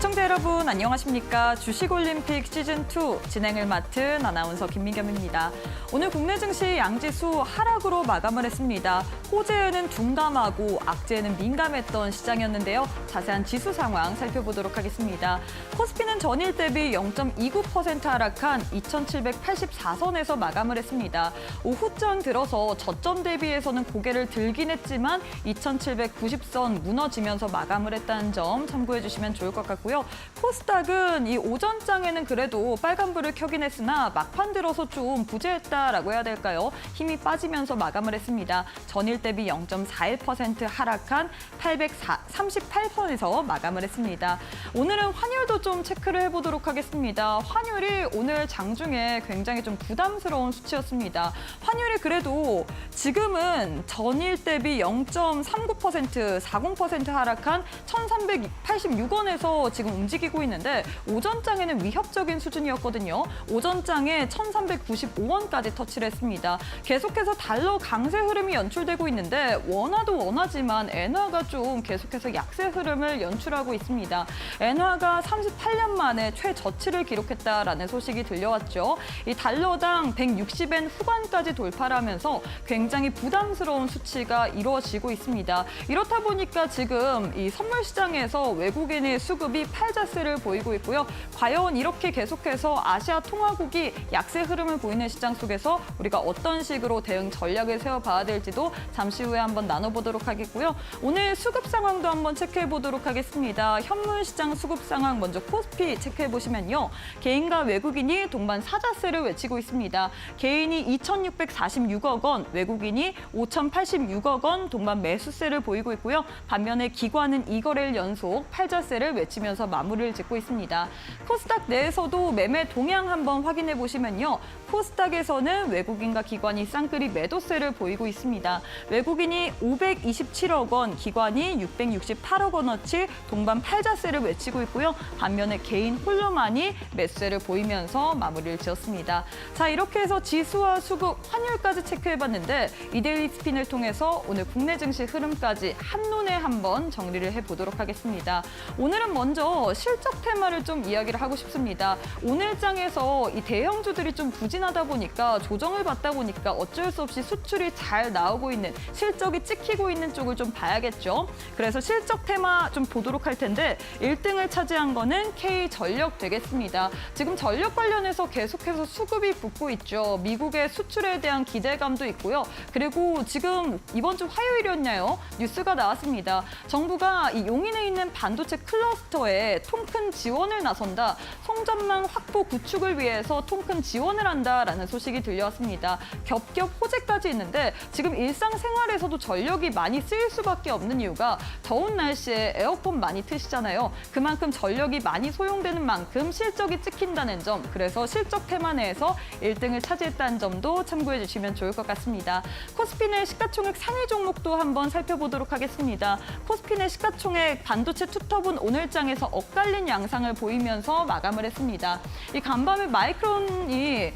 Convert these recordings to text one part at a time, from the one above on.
시청자 여러분 안녕하십니까? 주식올림픽 시즌2 진행을 맡은 아나운서 김민겸입니다. 오늘 국내 증시 양지수 하락으로 마감을 했습니다. 호재에는 둔감하고 악재에는 민감했던 시장이었는데요. 자세한 지수 상황 살펴보도록 하겠습니다. 코스피는 전일 대비 0.29% 하락한 2,784선에서 마감을 했습니다. 오후장 들어서 저점 대비해서는 고개를 들긴 했지만 2,790선 무너지면서 마감을 했다는 점 참고해 주시면 좋을 것 같고요. 코스닥은 이 오전장에는 그래도 빨간불을 켜긴 했으나 막판 들어서 좀 부재했다라고 해야 될까요? 힘이 빠지면서 마감을 했습니다. 전일 대비 0.41% 하락한 838선에서 마감을 했습니다. 오늘은 환율도 좀 체크를 해보도록 하겠습니다. 환율이 오늘 장중에 굉장히 좀 부담스러운 수치였습니다. 환율이 그래도 지금은 전일 대비 0.39%, 40% 하락한 1,386원에서 지금 움직이고 있는데 오전장에는 위협적인 수준이었거든요. 오전장에 1,395원까지 터치를 했습니다. 계속해서 달러 강세 흐름이 연출되고 있는데 원화도 원화지만 엔화가 좀 계속해서 약세 흐름을 연출하고 있습니다. 엔화가 38년 만에 최저치를 기록했다라는 소식이 들려왔죠. 이 달러당 160엔 후반까지 돌파를 하면서 굉장히 부담스러운 수치가 이루어지고 있습니다. 이렇다 보니까 지금 이 선물 시장에서 외국인의 수급이 팔자세를 보이고 있고요. 과연 이렇게 계속해서 아시아 통화국이 약세 흐름을 보이는 시장 속에서 우리가 어떤 식으로 대응 전략을 세워봐야 될지도 잠시 후에 한번 나눠보도록 하겠고요. 오늘 수급 상황도 한번 체크해 보도록 하겠습니다. 현물 시장 수급 상황 먼저 코스피 체크해 보시면요. 개인과 외국인이 동반 사자세를 외치고 있습니다. 개인이 2,646억 원, 외국인이 5,086억 원 동반 매수세를 보이고 있고요. 반면에 기관은 2거래일 연속 팔자세를 외치면서 마무리를 짓고 있습니다. 코스닥 내에서도 매매 동향 한번 확인해 보시면요. 코스닥에서는 외국인과 기관이 쌍끌이 매도세를 보이고 있습니다. 외국인이 527억 원, 기관이 668억 원어치 동반 팔자세를 외치고 있고요. 반면에 개인 홀로만이 매수세를 보이면서 마무리를 지었습니다. 자, 이렇게 해서 지수와 수급, 환율까지 체크해봤는데 이데일리 스핀을 통해서 오늘 국내 증시 흐름까지 한눈에 한번 정리를 해보도록 하겠습니다. 오늘은 먼저 실적 테마를 좀 이야기를 하고 싶습니다. 오늘 장에서 이 대형주들이 좀 부진하다 보니까 조정을 받다 보니까 어쩔 수 없이 수출이 잘 나오고 있는 실적이 찍히고 있는 쪽을 좀 봐야겠죠. 그래서 실적 테마 좀 보도록 할 텐데 1등을 차지한 거는 K전력 되겠습니다. 지금 전력 관련해서 계속해서 수급이 붙고 있죠. 미국의 수출에 대한 기대감도 있고요. 그리고 지금 이번 주 화요일이었나요? 뉴스가 나왔습니다. 정부가 이 용인에 있는 반도체 클러스터에 통큰 지원을 나선다. 성전망 확보 구축을 위해서 통큰 지원을 한다라는 소식이 들려왔습니다. 겹겹 호재까지 있는데 지금 일상생활에서도 전력이 많이 쓰일 수밖에 없는 이유가 더운 날씨에 에어컨 많이 트시잖아요. 그만큼 전력이 많이 소용되는 만큼 실적이 찍힌다는 점, 그래서 실적 테마 내에서 1등을 차지했다는 점도 참고해 주시면 좋을 것 같습니다. 코스피 내 시가총액 상위 종목도 한번 살펴보도록 하겠습니다. 코스피 내 시가총액 반도체 투톱은 오늘장에서 엇갈린 양상을 보이면서 마감을 했습니다. 이 간밤에 마이크론이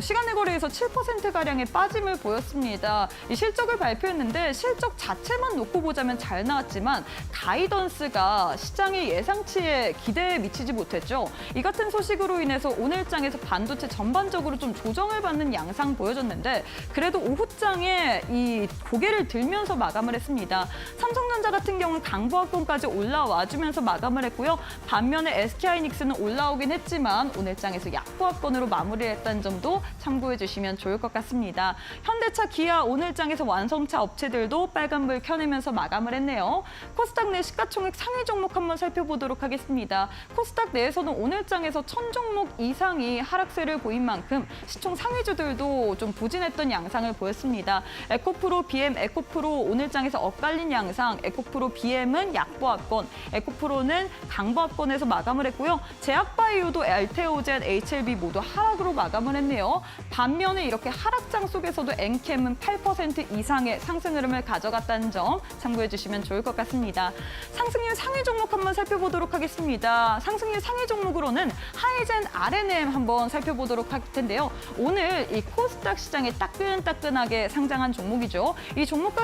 시간의 거래에서 7%가량의 빠짐을 보였습니다. 이 실적을 발표했는데 실적 자체만 놓고 보자면 잘 나왔지만 가이던스가 시장의 예상치에 기대에 미치지 못했죠. 이 같은 소식으로 인해서 오늘장에서 반도체 전반적으로 좀 조정을 받는 양상 보여줬는데 그래도 오후장에 이 고개를 들면서 마감을 했습니다. 삼성전자 같은 경우는 강보합권까지 올라와주면서 마감을 했고요. 반면에 SK하이닉스는 올라오긴 했지만 오늘장에서 약보합권으로 마무리했다는 점도 참고해 주시면 좋을 것 같습니다. 현대차, 기아 오늘장에서 완성차 업체들도 빨간불 켜내면서 마감을 했네요. 코스닥 내 시가총액 상위 종목 한번 살펴보도록 하겠습니다. 코스닥 내에서는 오늘장에서 1,000종목 이상이 하락세를 보인 만큼 시총 상위주들도 좀 부진했던 양상을 보였습니다. 에코프로, BM, 에코프로 오늘장에서 엇갈린 양상, 에코프로, BM은 약보합권, 에코프로는 강보합권에서 마감을 했고요. 제약바이오도 알테오젠, HLB 모두 하락으로 마감을 했네요. 반면에 이렇게 하락장 속에서도 엔캠은 8% 이상의 상승 흐름을 가져갔다는 점 참고해 주시면 좋을 것 같습니다. 상승률 상위 종목 한번 살펴보도록 하겠습니다. 상승률 상위 종목으로는 하이젠 RNM 한번 살펴보도록 할 텐데요. 오늘 이 코스닥 시장에 따끈따끈하게 상장한 종목이죠. 이 종목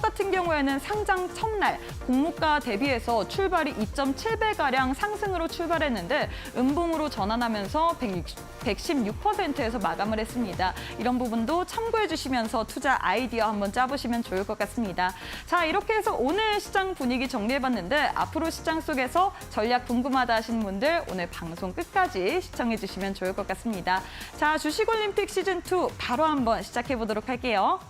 같은 경우에는 상장 첫날 공모가 대비해서 출발이 2.7배가량 상승으로 출발했는데 음봉으로 전환하면서 116%에서 마감을 했습니다. 이런 부분도 참고해 주시면서 투자 아이디어 한번 짜보시면 좋을 것 같습니다. 자, 이렇게 해서 오늘 시장 분위기 정리해봤는데 앞으로 시장 속에서 전략 궁금하다 하시는 분들 오늘 방송 끝까지 시청해 주시면 좋을 것 같습니다. 자, 주식올림픽 시즌2 바로 한번 시작해 보도록 할게요.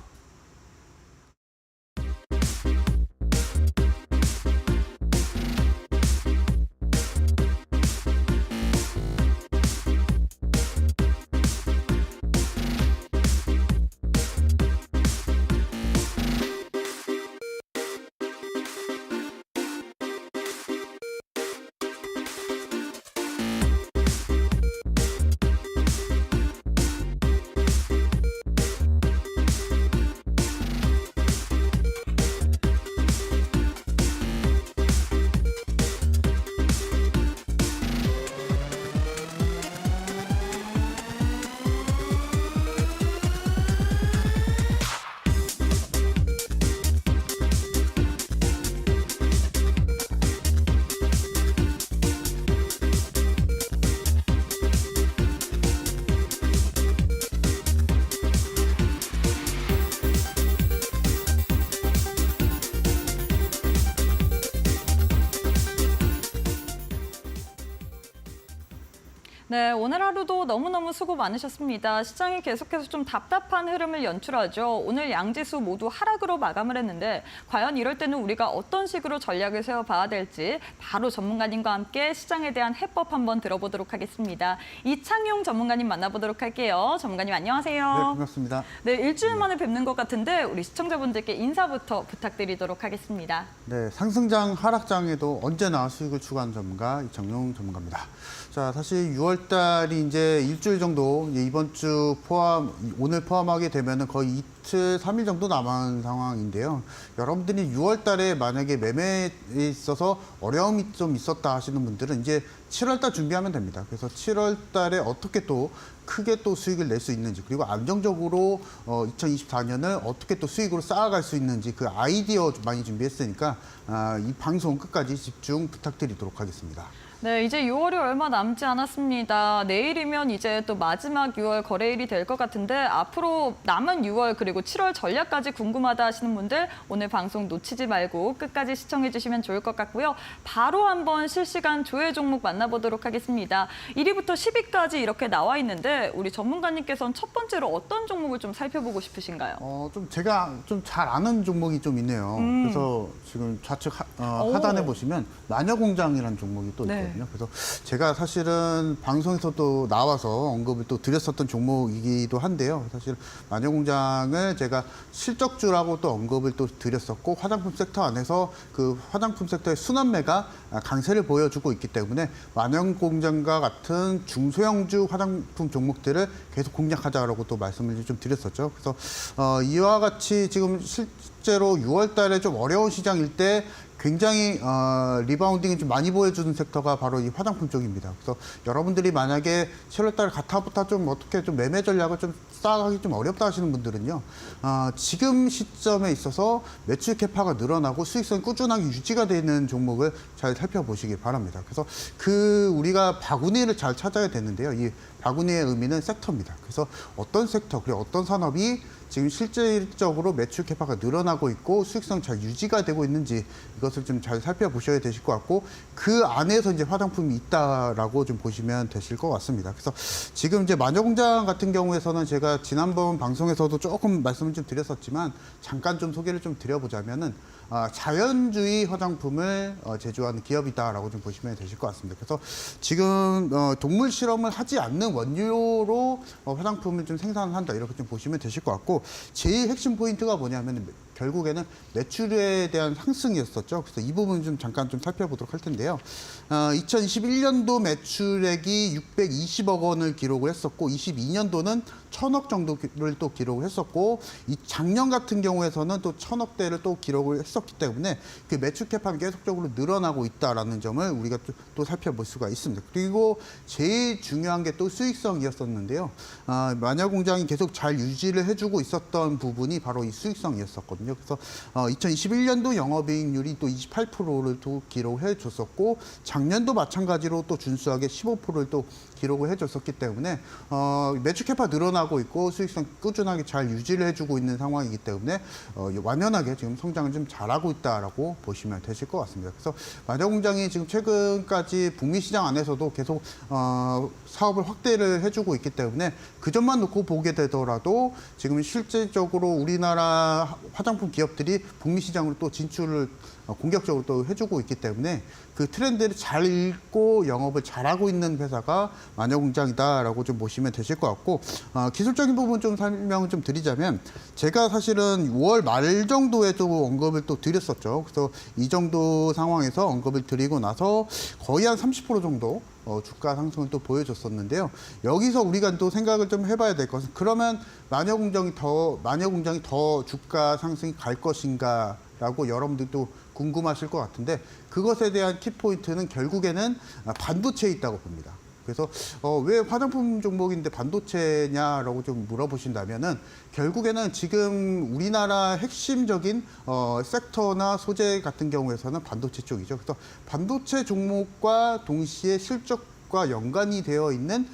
네, 오늘 하루도 너무너무 수고 많으셨습니다. 시장이 계속해서 좀 답답한 흐름을 연출하죠. 오늘 양지수 모두 하락으로 마감을 했는데 과연 이럴 때는 우리가 어떤 식으로 전략을 세워봐야 될지 바로 전문가님과 함께 시장에 대한 해법 한번 들어보도록 하겠습니다. 이창용 전문가님 만나보도록 할게요. 전문가님 안녕하세요. 네, 반갑습니다. 네, 일주일 만에 뵙는 것 같은데 우리 시청자분들께 인사부터 부탁드리도록 하겠습니다. 네, 상승장, 하락장에도 언제나 수익을 추구하는 전문가 이창용 전문가입니다. 자, 사실 6월 달이 이제 일주일 정도 이번 주 오늘 포함하게 되면은 거의 이틀, 3일 정도 남은 상황인데요. 여러분들이 6월 달에 만약에 매매에 있어서 어려움이 좀 있었다 하시는 분들은 이제 7월 달 준비하면 됩니다. 그래서 7월 달에 어떻게 또 크게 또 수익을 낼 수 있는지, 그리고 안정적으로 2024년을 어떻게 또 수익으로 쌓아갈 수 있는지 그 아이디어 많이 준비했으니까 이 방송 끝까지 집중 부탁드리도록 하겠습니다. 네, 이제 6월이 얼마 남지 않았습니다. 내일이면 이제 또 마지막 6월 거래일이 될 것 같은데 앞으로 남은 6월 그리고 7월 전략까지 궁금하다 하시는 분들 오늘 방송 놓치지 말고 끝까지 시청해 주시면 좋을 것 같고요. 바로 한번 실시간 조회 종목 만나보도록 하겠습니다. 1위부터 10위까지 이렇게 나와 있는데 우리 전문가님께서는 첫 번째로 어떤 종목을 좀 살펴보고 싶으신가요? 좀 제가 좀 잘 아는 종목이 좀 있네요. 그래서 지금 좌측 하단에 보시면 마녀공장이라는 종목이 또 있거든요. 그래서 제가 사실은 방송에서도 나와서 언급을 또 드렸었던 종목이기도 한데요. 사실 마녀공장을 제가 실적주라고 또 언급을 또 드렸었고 화장품 섹터 안에서 그 화장품 섹터의 순환매가 강세를 보여주고 있기 때문에 마녀공장과 같은 중소형주 화장품 종목들을 계속 공략하자라고 또 말씀을 좀 드렸었죠. 그래서 이와 같이 지금 실제로 6월 달에 좀 어려운 시장일 때 굉장히 리바운딩이 좀 많이 보여주는 섹터가 바로 이 화장품 쪽입니다. 그래서 여러분들이 만약에 7월 달 가타부터 좀 어떻게 좀 매매 전략을 좀 쌓아가기 좀 어렵다 하시는 분들은요. 지금 시점에 있어서 매출 캐파가 늘어나고 수익성이 꾸준하게 유지가 되는 종목을 잘 살펴보시기 바랍니다. 그래서 우리가 바구니를 잘 찾아야 되는데요. 이 바구니의 의미는 섹터입니다. 그래서 어떤 섹터, 그리고 어떤 산업이 지금 실질적으로 매출 캐파가 늘어나고 있고 수익성 잘 유지가 되고 있는지 이것을 좀 잘 살펴보셔야 되실 것 같고 그 안에서 이제 화장품이 있다라고 좀 보시면 되실 것 같습니다. 그래서 지금 이제 마녀공장 같은 경우에서는 제가 지난번 방송에서도 조금 말씀을 좀 드렸었지만 잠깐 좀 소개를 좀 드려보자면은 자연주의 화장품을 제조하는 기업이다라고 좀 보시면 되실 것 같습니다. 그래서 지금 동물 실험을 하지 않는 원료로 화장품을 좀 생산한다 이렇게 좀 보시면 되실 것 같고 제일 핵심 포인트가 뭐냐면 결국에는 매출에 대한 상승이었었죠. 그래서 이 부분 좀 잠깐 좀 살펴보도록 할 텐데요. 2021년도 매출액이 620억 원을 기록을 했었고 22년도는 1000억 정도를 또 기록을 했었고 이 작년 같은 경우에서는 또 1000억대를 또 기록을 했었기 때문에 그 매출 캐파는 계속적으로 늘어나고 있다라는 점을 우리가 또 살펴볼 수가 있습니다. 그리고 제일 중요한 게 또 수익성이었었는데요. 마녀공장이 계속 잘 유지를 해주고 있었던 부분이 바로 이 수익성이었었거든요. 있거든요. 그래서 2021년도 영업이익률이 또 28%를 또 기록해 줬었고 작년도 마찬가지로 또 준수하게 15%를 또 기록을 해줬었기 때문에 매출 캐파 늘어나고 있고 수익성 꾸준하게 잘 유지를 해주고 있는 상황이기 때문에 완연하게 지금 성장을 좀 잘하고 있다라고 보시면 되실 것 같습니다. 그래서 마녀공장이 지금 최근까지 북미 시장 안에서도 계속 사업을 확대를 해주고 있기 때문에 그 점만 놓고 보게 되더라도 지금 실질적으로 우리나라 화장품 기업들이 북미 시장으로 또 진출을 공격적으로 또 해주고 있기 때문에 그 트렌드를 잘 읽고 영업을 잘하고 있는 회사가 마녀공장이다라고 좀 보시면 되실 것 같고 기술적인 부분 좀 설명을 좀 드리자면 제가 사실은 6월 말 정도에 또 언급을 또 드렸었죠. 그래서 이 정도 상황에서 언급을 드리고 나서 거의 한 30% 정도 주가 상승을 또 보여줬었는데요. 여기서 우리가 또 생각을 좀 해봐야 될 것은 그러면 마녀공장이 더 주가 상승이 갈 것인가라고 여러분들도 궁금하실 것 같은데 그것에 대한 키포인트는 결국에는 반도체에 있다고 봅니다. 그래서 왜 화장품 종목인데 반도체냐라고 좀 물어보신다면은 결국에는 지금 우리나라 핵심적인 섹터나 소재 같은 경우에서는 반도체 쪽이죠. 그래서 반도체 종목과 동시에 실적과 연관이 되어 있는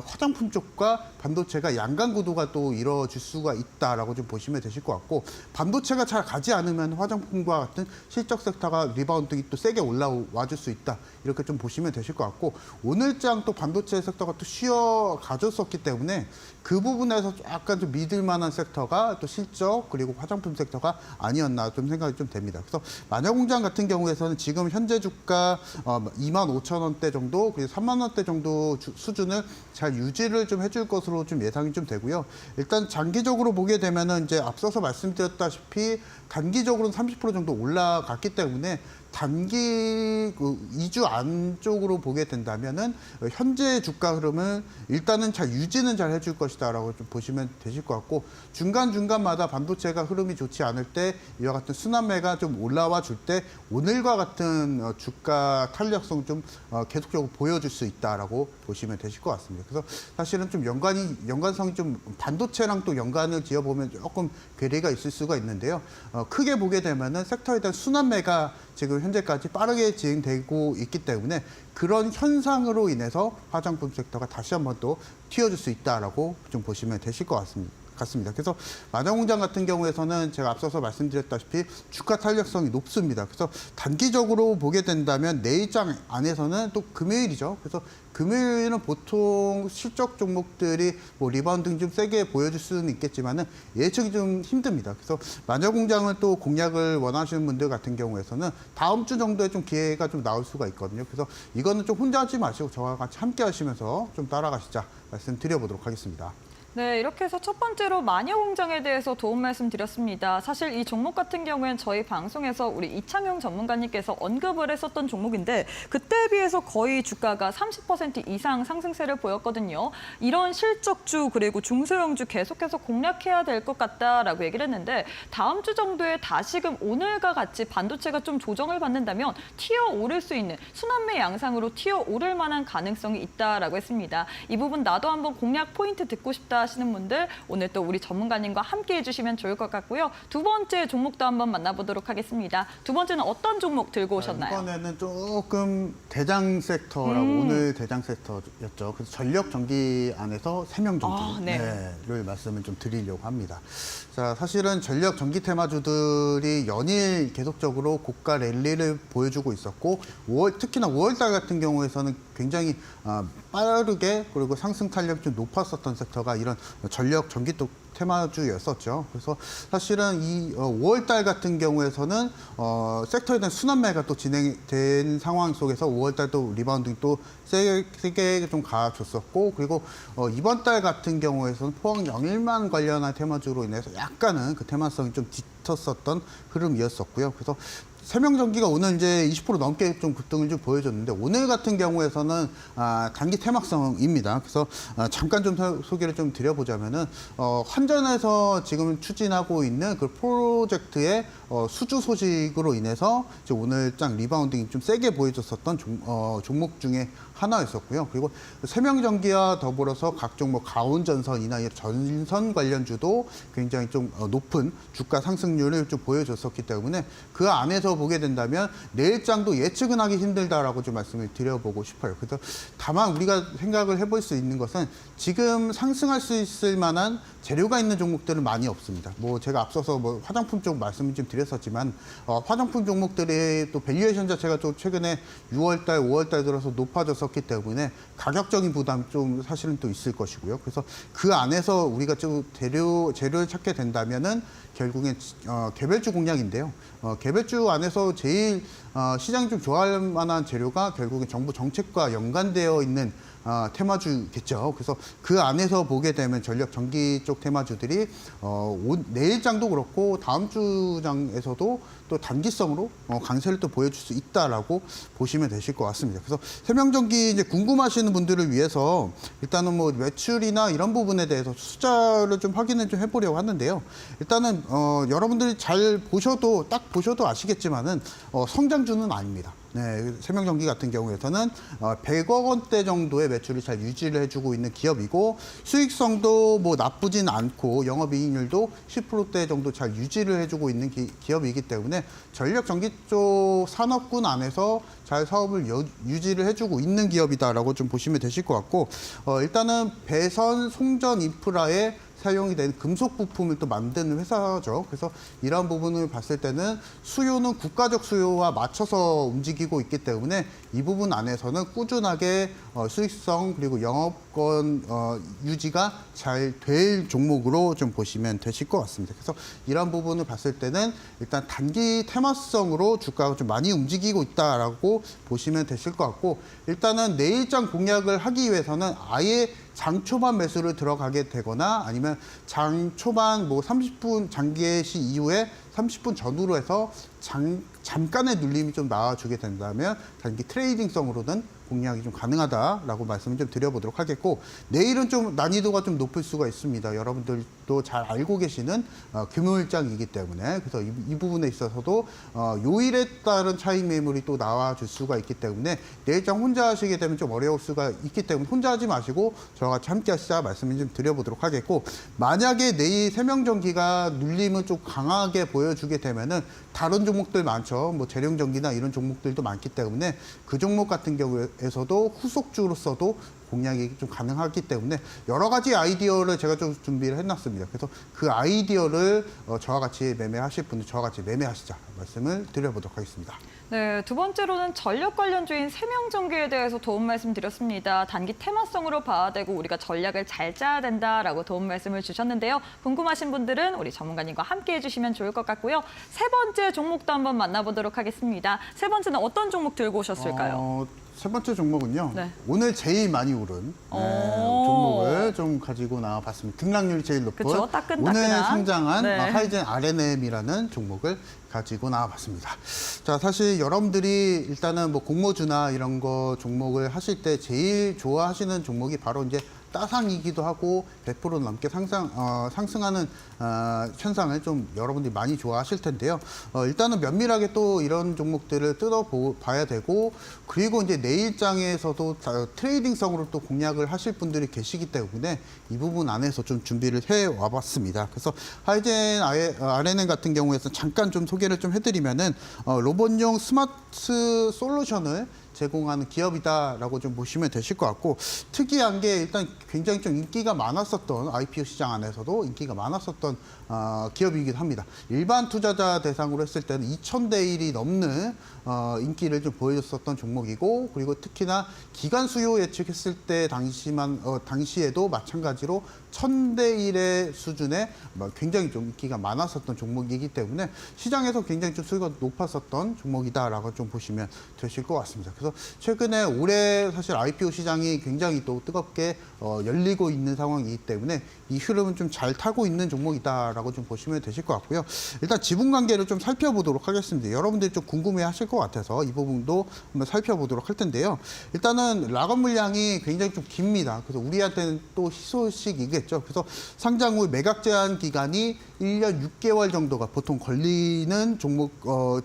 화장품 쪽과 반도체가 양강 구도가 또 이루어질 수가 있다라고 좀 보시면 되실 것 같고 반도체가 잘 가지 않으면 화장품과 같은 실적 섹터가 리바운딩이 또 세게 올라와 줄 수 있다 이렇게 좀 보시면 되실 것 같고 오늘장 또 반도체 섹터가 또 쉬어 가졌었기 때문에 그 부분에서 약간 좀 믿을 만한 섹터가 또 실적 그리고 화장품 섹터가 아니었나 좀 생각이 좀 됩니다. 그래서 마녀공장 같은 경우에서는 지금 현재 주가 25,000원대 정도 그리고 3만 원대 정도 수준을 잘 유지를 좀 해줄 것으로 좀 예상이 좀 되고요. 일단 장기적으로 보게 되면은 이제 앞서서 말씀드렸다시피 단기적으로는 30% 정도 올라갔기 때문에 단기 2주 안쪽으로 보게 된다면은 현재 주가 흐름을 일단은 잘 유지는 잘 해줄 것이다라고 좀 보시면 되실 것 같고 중간중간마다 반도체가 흐름이 좋지 않을 때 이와 같은 순환매가 좀 올라와 줄 때 오늘과 같은 주가 탄력성 좀 계속적으로 보여줄 수 있다라고 보시면 되실 것 같습니다. 그래서 사실은 좀 연관성이 좀 반도체랑 또 연관을 지어보면 조금 괴리가 있을 수가 있는데요. 크게 보게 되면은 섹터에 대한 순환매가 지금 현재까지 빠르게 진행되고 있기 때문에 그런 현상으로 인해서 화장품 섹터가 다시 한번 또 튀어줄 수 있다라고 좀 보시면 되실 것 같습니다. 그래서 마녀공장 같은 경우에서는 제가 앞서서 말씀드렸다시피 주가 탄력성이 높습니다. 그래서 단기적으로 보게 된다면 내일장 안에서는 또 금요일이죠. 그래서 금요일은 보통 실적 종목들이 뭐 리바운딩 좀 세게 보여줄 수는 있겠지만은 예측이 좀 힘듭니다. 그래서 마녀공장을 또 공략을 원하시는 분들 같은 경우에서는 다음 주 정도에 좀 기회가 좀 나올 수가 있거든요. 그래서 이거는 좀 혼자 하지 마시고 저와 같이 함께 하시면서 좀 따라가시자 말씀드려보도록 하겠습니다. 네, 이렇게 해서 첫 번째로 마녀공장에 대해서 도움 말씀드렸습니다. 사실 이 종목 같은 경우엔 저희 방송에서 우리 이창용 전문가님께서 언급을 했었던 종목인데 그때에 비해서 거의 주가가 30% 이상 상승세를 보였거든요. 이런 실적주 그리고 중소형주 계속해서 공략해야 될 것 같다라고 얘기를 했는데 다음 주 정도에 다시금 오늘과 같이 반도체가 좀 조정을 받는다면 튀어오를 수 있는 순환매 양상으로 튀어오를 만한 가능성이 있다라고 했습니다. 이 부분 나도 한번 공략 포인트 듣고 싶다 하시는 분들 오늘 또 우리 전문가님과 함께 해주시면 좋을 것 같고요. 두 번째 종목도 한번 만나보도록 하겠습니다. 두 번째는 어떤 종목 들고 오셨나요? 이번에는 조금 대장 섹터라고 오늘 대장 섹터였죠. 그래서 전력 전기 안에서 세명전기를 말씀을 좀 드리려고 합니다. 자, 사실은 전력 전기 테마주들이 연일 계속적으로 고가 랠리를 보여주고 있었고 특히나 5월달 같은 경우에서는 굉장히 빠르게 그리고 상승 탄력이 좀 높았었던 섹터가 이런 전력 전기 쪽 테마주였었죠. 그래서 사실은 이 5월달 같은 경우에서는 섹터에 대한 순환매가 또 진행된 상황 속에서 5월달 또 리바운딩 또 세게 좀 가줬었고 그리고 이번 달 같은 경우에서는 포항 영일만 관련한 테마주로 인해서 약간은 그 테마성이 좀 짙었었던 흐름이었었고요. 그래서 세명전기가 오늘 이제 20% 넘게 좀 급등을 좀 보여줬는데 오늘 같은 경우에서는 단기 테마성입니다. 그래서 잠깐 좀 소개를 좀 드려보자면은 환전에서 지금 추진하고 있는 그 프로젝트의 수주 소식으로 인해서 이제 오늘 장 리바운딩이 좀 세게 보여줬었던 종목 중에 하나였었고요. 그리고 세명전기와 더불어서 각종 뭐 가온전선이나 전선 관련주도 굉장히 좀 높은 주가 상승률을 좀 보여줬었기 때문에 그 안에서 보게 된다면 내일장도 예측은 하기 힘들다라고 좀 말씀을 드려보고 싶어요. 그래서 다만 우리가 생각을 해볼 수 있는 것은 지금 상승할 수 있을 만한 재료가 있는 종목들은 많이 없습니다. 뭐 제가 앞서서 뭐 화장품 쪽 말씀을 좀 드렸었지만 화장품 종목들의 또 밸류에이션 자체가 좀 최근에 6월달, 5월달 들어서 높아졌었기 때문에 가격적인 부담 좀 사실은 또 있을 것이고요. 그래서 그 안에서 우리가 좀 재료를 찾게 된다면은 결국엔 개별주 공략인데요. 개별주 안에서 제일 시장이 좀 좋아할 만한 재료가 결국엔 정부 정책과 연관되어 있는 테마주겠죠. 그래서 그 안에서 보게 되면 전력 전기 쪽 테마주들이 내일장도 그렇고 다음 주장에서도 또 단기성으로 강세를 또 보여줄 수 있다라고 보시면 되실 것 같습니다. 그래서 세명전기 이제 궁금하시는 분들을 위해서 일단은 뭐 매출이나 이런 부분에 대해서 숫자를 좀 확인을 좀 해보려고 하는데요. 일단은 여러분들이 잘 보셔도 딱 보셔도 아시겠지만은 성장주는 아닙니다. 네, 세명전기 같은 경우에서는 100억 원대 정도의 매출을 잘 유지를 해주고 있는 기업이고 수익성도 뭐 나쁘진 않고 영업이익률도 10%대 정도 잘 유지를 해주고 있는 기업이기 때문에 전력전기 쪽 산업군 안에서 잘 사업을 유지를 해주고 있는 기업이다라고 좀 보시면 되실 것 같고 일단은 배선, 송전 인프라에 사용이 된 금속 부품을 또 만드는 회사죠. 그래서 이런 부분을 봤을 때는 수요는 국가적 수요와 맞춰서 움직이고 있기 때문에 이 부분 안에서는 꾸준하게 수익성 그리고 영업권 유지가 잘 될 종목으로 좀 보시면 되실 것 같습니다. 그래서 이런 부분을 봤을 때는 일단 단기 테마성으로 주가가 좀 많이 움직이고 있다라고 보시면 되실 것 같고 일단은 내일장 공략을 하기 위해서는 아예 장 초반 매수를 들어가게 되거나 아니면 장 초반 뭐 30분 장기시 이후에 30분 전후로 해서 잠깐의 눌림이 좀 나와주게 된다면 단기 트레이딩성으로는 공략이 좀 가능하다라고 말씀을 좀 드려보도록 하겠고 내일은 좀 난이도가 좀 높을 수가 있습니다. 여러분들도 잘 알고 계시는 금요일장이기 때문에 그래서 이 부분에 있어서도 요일에 따른 차익 매물이 또 나와줄 수가 있기 때문에 내일장 혼자 하시게 되면 좀 어려울 수가 있기 때문에 혼자 하지 마시고 저와 같이 함께 하시자 말씀을 좀 드려보도록 하겠고 만약에 내일 세명전기가 눌림을 좀 강하게 보여주게 되면은 다른 종목들 많죠. 뭐 재룡전기나 이런 종목들도 많기 때문에 그 종목 같은 경우에서도 후속주로서도 공략이 좀 가능하기 때문에 여러 가지 아이디어를 제가 좀 준비를 해놨습니다. 그래서 그 아이디어를 저와 같이 매매하실 분들 저와 같이 매매하시자 말씀을 드려보도록 하겠습니다. 네, 두 번째로는 전력 관련주인 세명전기에 대해서 도움 말씀드렸습니다. 단기 테마성으로 봐야 되고 우리가 전략을 잘 짜야 된다라고 도움 말씀을 주셨는데요. 궁금하신 분들은 우리 전문가님과 함께 해주시면 좋을 것 같고요. 세 번째 종목도 한번 만나보도록 하겠습니다. 세 번째는 어떤 종목 들고 오셨을까요? 세 번째 종목은요. 네. 오늘 제일 많이 오른 종목을 좀 가지고 나와봤습니다. 등락률이 제일 높은 그쵸? 따끈따끈한. 오늘 상장한 네. 하이젠 RNM이라는 종목을 가지고 나와봤습니다. 자, 사실 여러분들이 일단은 뭐 공모주나 이런 거 종목을 하실 때 제일 좋아하시는 종목이 바로 이제 따상이기도 하고 100% 넘게 상승하는 현상을 좀 여러분들이 많이 좋아하실 텐데요. 일단은 면밀하게 또 이런 종목들을 뜯어봐야 되고 그리고 이제 내일장에서도 트레이딩성으로 또 공략을 하실 분들이 계시기 때문에 이 부분 안에서 좀 준비를 해 와봤습니다. 그래서 하이젠 RNN 같은 경우에서 잠깐 좀 소개를 좀 해드리면은 로봇용 스마트 솔루션을 제공하는 기업이다라고 좀 보시면 되실 것 같고 특이한 게 일단 굉장히 좀 인기가 많았었던 IPO 시장 안에서도 인기가 많았었던 기업이기도 합니다. 일반 투자자 대상으로 했을 때는 2,000대 1이 넘는 인기를 좀 보여줬었던 종목이고 그리고 특히나 기간 수요 예측했을 때 당시에도 마찬가지로 1,000대 1의 수준의 굉장히 좀 인기가 많았었던 종목이기 때문에 시장에서 굉장히 좀 수요가 높았었던 종목이다라고 좀 보시면 되실 것 같습니다. 그래서 그래서 최근에 올해 사실 IPO 시장이 굉장히 또 뜨겁게 열리고 있는 상황이기 때문에 이 흐름은 좀 잘 타고 있는 종목이다라고 좀 보시면 되실 것 같고요. 일단 지분 관계를 좀 살펴보도록 하겠습니다. 여러분들이 좀 궁금해하실 것 같아서 이 부분도 한번 살펴보도록 할 텐데요. 일단은 락업 물량이 굉장히 좀 깁니다. 그래서 우리한테는 또 희소식이겠죠. 그래서 상장 후 매각 제한 기간이 1년 6개월 정도가 보통 걸리는 종목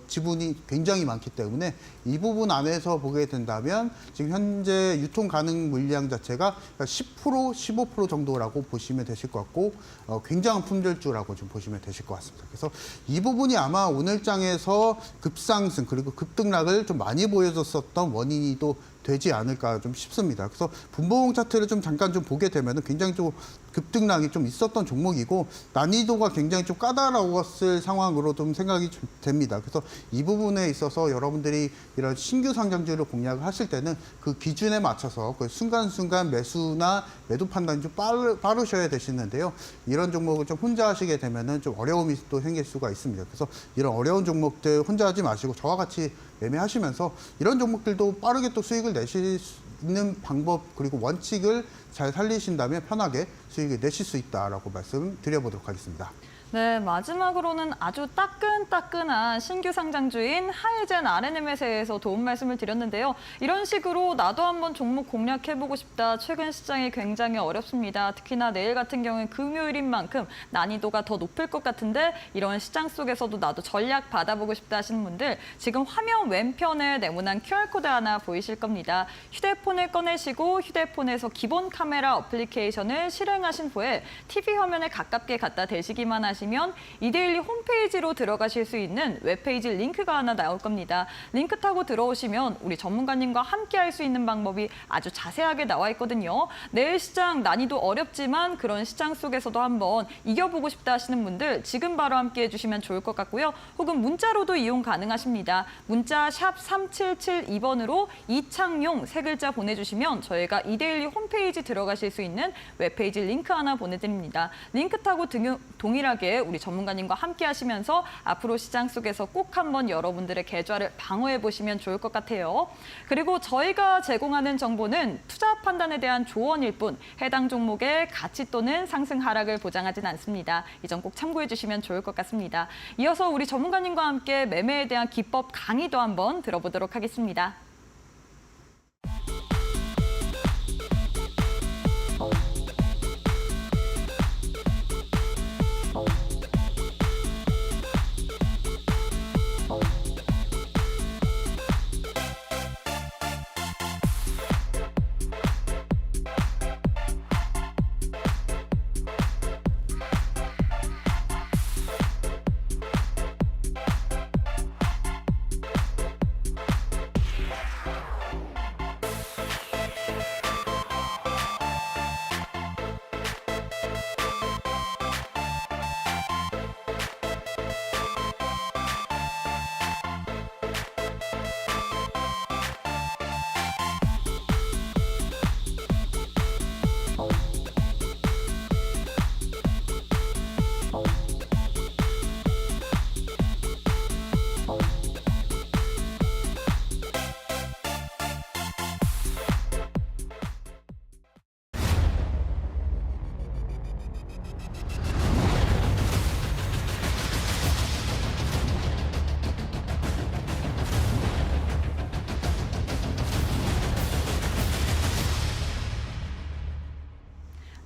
지분이 굉장히 많기 때문에 이 부분 안에서 보게 된다면 지금 현재 유통 가능 물량 자체가 10%, 15% 정도라고 보시면 되실 것 같고 굉장한 품절주라고 좀 보시면 되실 것 같습니다. 그래서 이 부분이 아마 오늘 장에서 급상승 그리고 급등락을 좀 많이 보여줬었던 원인이 또 되지 않을까 좀 싶습니다. 그래서 분봉 차트를 좀 잠깐 좀 보게 되면 굉장히 좀 급등락이 좀 있었던 종목이고 난이도가 굉장히 좀 까다로웠을 상황으로 좀 생각이 좀 됩니다. 그래서 이 부분에 있어서 여러분들이 이런 신규 상장주를 공략을 하실 때는 그 기준에 맞춰서 그 순간순간 매수나 매도 판단이 좀 빠르셔야 되시는데요. 이런 종목을 좀 혼자 하시게 되면은 좀 어려움이 또 생길 수가 있습니다. 그래서 이런 어려운 종목들 혼자 하지 마시고 저와 같이 매매하시면서 이런 종목들도 빠르게 또 수익을 내실 수 있는 방법 그리고 원칙을 잘 살리신다면 편하게 수익을 내실 수 있다라고 말씀드려보도록 하겠습니다. 네, 마지막으로는 아주 따끈따끈한 신규 상장주인 하이젠 RNM에 대해서 도움 말씀을 드렸는데요. 이런 식으로 나도 한번 종목 공략해보고 싶다. 최근 시장이 굉장히 어렵습니다. 특히나 내일 같은 경우는 금요일인 만큼 난이도가 더 높을 것 같은데 이런 시장 속에서도 나도 전략 받아보고 싶다 하시는 분들 지금 화면 왼편에 네모난 QR코드 하나 보이실 겁니다. 휴대폰을 꺼내시고 휴대폰에서 기본 카메라 어플리케이션을 실행하신 후에 TV 화면에 가깝게 갖다 대시기만 하시면 이데일리 홈페이지로 들어가실 수 있는 웹페이지 링크가 하나 나올 겁니다. 링크 타고 들어오시면 우리 전문가님과 함께 할 수 있는 방법이 아주 자세하게 나와 있거든요. 내일 시장 난이도 어렵지만 그런 시장 속에서도 한번 이겨보고 싶다 하시는 분들 지금 바로 함께 해주시면 좋을 것 같고요. 혹은 문자로도 이용 가능하십니다. 문자 샵 3772번으로 이창용 세 글자 보내주시면 저희가 이데일리 홈페이지 들어가실 수 있는 웹페이지 링크 하나 보내드립니다. 링크 타고 동일하게 우리 전문가님과 함께 하시면서 앞으로 시장 속에서 꼭 한번 여러분들의 계좌를 방어해 보시면 좋을 것 같아요. 그리고 저희가 제공하는 정보는 투자 판단에 대한 조언일 뿐 해당 종목의 가치 또는 상승 하락을 보장하진 않습니다. 이 점 꼭 참고해 주시면 좋을 것 같습니다. 이어서 우리 전문가님과 함께 매매에 대한 기법 강의도 한번 들어보도록 하겠습니다.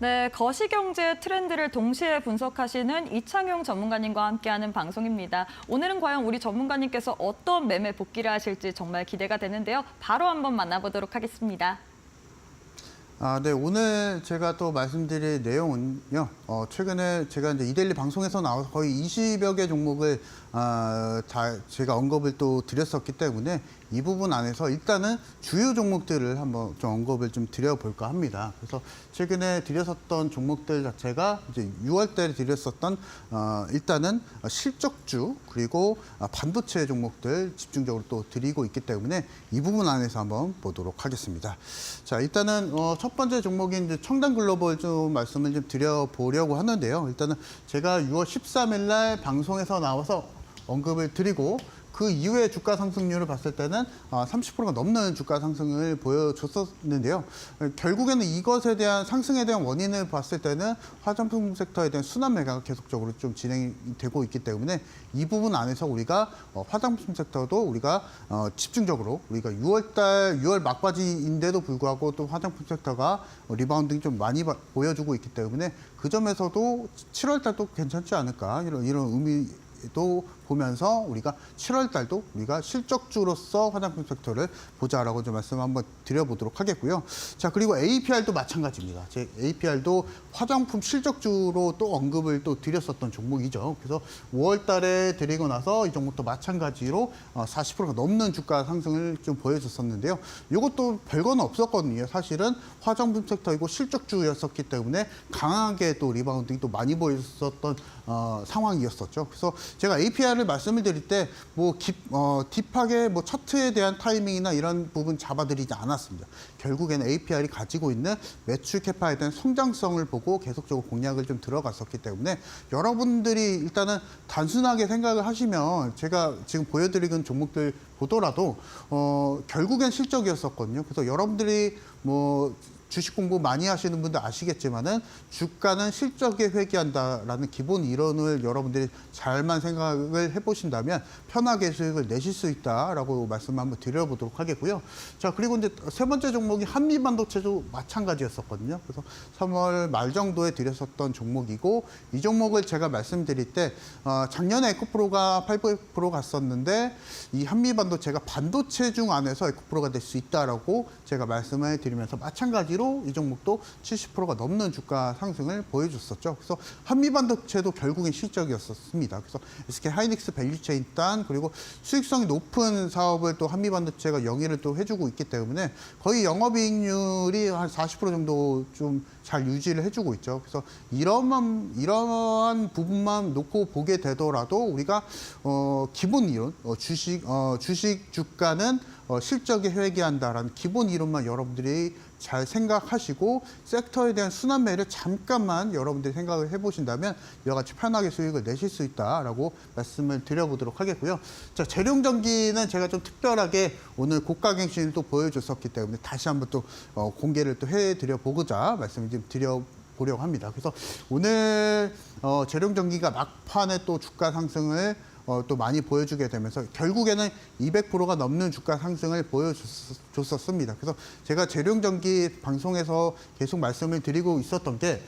네, 거시경제 트렌드를 동시에 분석하시는 이창용 전문가님과 함께하는 방송입니다. 오늘은 과연 우리 전문가님께서 어떤 매매 복귀를 하실지 정말 기대가 되는데요. 바로 한번 만나보도록 하겠습니다. 네, 오늘 제가 또 말씀드릴 내용은요, 최근에 제가 이제 이데일리 방송에서 나와서 거의 20여 개 종목을 다 제가 언급을 또 드렸었기 때문에 이 부분 안에서 일단은 주요 종목들을 한번 좀 언급을 좀 드려볼까 합니다. 그래서 최근에 드렸었던 종목들 자체가 이제 6월 달에 드렸었던 일단은 실적주 그리고 반도체 종목들 집중적으로 또 드리고 있기 때문에 이 부분 안에서 한번 보도록 하겠습니다. 자, 일단은 첫 번째 종목인 이제 청단글로벌 좀 말씀을 좀 드려보려고 하는데요. 일단은 제가 6월 13일 날 방송에서 나와서 언급을 드리고 그 이후에 주가 상승률을 봤을 때는 30%가 넘는 주가 상승을 보여줬었는데요. 결국에는 이것에 대한 상승에 대한 원인을 봤을 때는 화장품 섹터에 대한 순환 매각가 계속적으로 좀 진행이 되고 있기 때문에 이 부분 안에서 우리가 화장품 섹터도 우리가 집중적으로 우리가 6월 막바지인데도 불구하고 또 화장품 섹터가 리바운딩이 좀 많이 보여주고 있기 때문에 그 점에서도 7월 달도 괜찮지 않을까 이런 의미도 보면서 우리가 7월 달도 우리가 실적주로서 화장품 섹터를 보자라고 좀 말씀 한번 드려보도록 하겠고요. 자, 그리고 APR도 마찬가지입니다. 제 APR도 화장품 실적주로 또 언급을 또 드렸었던 종목이죠. 그래서 5월 달에 드리고 나서 이 종목도 마찬가지로 40%가 넘는 주가 상승을 좀 보여줬었는데요. 이것도 별거는 없었거든요. 사실은 화장품 섹터이고 실적주였었기 때문에 강하게 또 리바운딩이 또 많이 보였었던 상황이었었죠. 그래서 제가 APR을 말씀을 드릴 때 뭐 딥하게 뭐 차트에 대한 타이밍이나 이런 부분 잡아드리지 않았습니다. 결국에는 APR이 가지고 있는 매출 캐파에 대한 성장성을 보고 계속적으로 공략을 좀 들어갔었기 때문에 여러분들이 일단은 단순하게 생각을 하시면 제가 지금 보여드리는 종목들 보더라도 결국엔 실적이었었거든요. 그래서 여러분들이 뭐 주식 공부 많이 하시는 분들 아시겠지만은 주가는 실적에 회귀한다라는 기본 이론을 여러분들이 잘만 생각을 해보신다면 편하게 수익을 내실 수 있다라고 말씀 한번 드려보도록 하겠고요. 자, 그리고 이제 세 번째 종목이 한미반도체도 마찬가지였었거든요. 그래서 3월 말 정도에 드렸었던 종목이고 이 종목을 제가 말씀드릴 때 작년에 에코프로가 8% 갔었는데 이 한미반도체가 반도체 중 안에서 에코프로가 될 수 있다라고 제가 말씀을 드리면서 마찬가지로 이 종목도 70%가 넘는 주가 상승을 보여줬었죠. 그래서 한미반도체도 결국엔 실적이었습니다. 그래서 SK 하이닉스 밸류체인 단 그리고 수익성이 높은 사업을 또 한미반도체가 영위를 또 해주고 있기 때문에 거의 영업이익률이 한 40% 정도 좀 잘 유지를 해주고 있죠. 그래서 이러한 부분만 놓고 보게 되더라도 우리가 기본 이론 주식 주가는 실적에 회귀한다라는 기본 이론만 여러분들이 잘 생각하시고 섹터에 대한 순환매를 잠깐만 여러분들이 생각을 해보신다면 이와 같이 편하게 수익을 내실 수 있다라고 말씀을 드려보도록 하겠고요. 자, 재룡전기는 제가 좀 특별하게 오늘 고가갱신을 또 보여줬었기 때문에 다시 한번 또 공개를 또 해드려 보고자 말씀을 좀 드려보려고 합니다. 그래서 오늘 재룡전기가 막판에 또 주가 상승을 또 많이 보여주게 되면서 결국에는 200%가 넘는 주가 상승을 보여줬었습니다. 그래서 제가 재룡전기 방송에서 계속 말씀을 드리고 있었던 게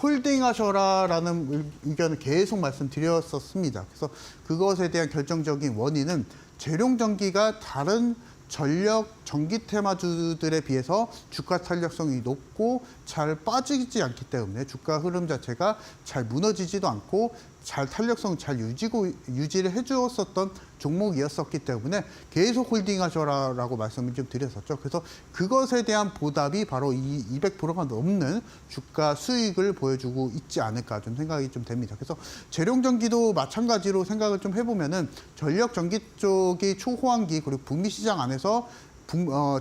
홀딩하셔라라는 의견을 계속 말씀드렸었습니다. 그래서 그것에 대한 결정적인 원인은 재룡전기가 다른 전력 전기 테마주들에 비해서 주가 탄력성이 높고 잘 빠지지 않기 때문에 주가 흐름 자체가 잘 무너지지도 않고 잘 탄력성 잘 유지를 해주었었던 종목이었었기 때문에 계속 홀딩하셔라라고 말씀을 좀 드렸었죠. 그래서 그것에 대한 보답이 바로 이 200%가 넘는 주가 수익을 보여주고 있지 않을까 좀 생각이 좀 됩니다. 그래서 재룡전기도 마찬가지로 생각을 좀 해보면은 전력 전기 쪽이 초호황기 그리고 북미 시장 안에서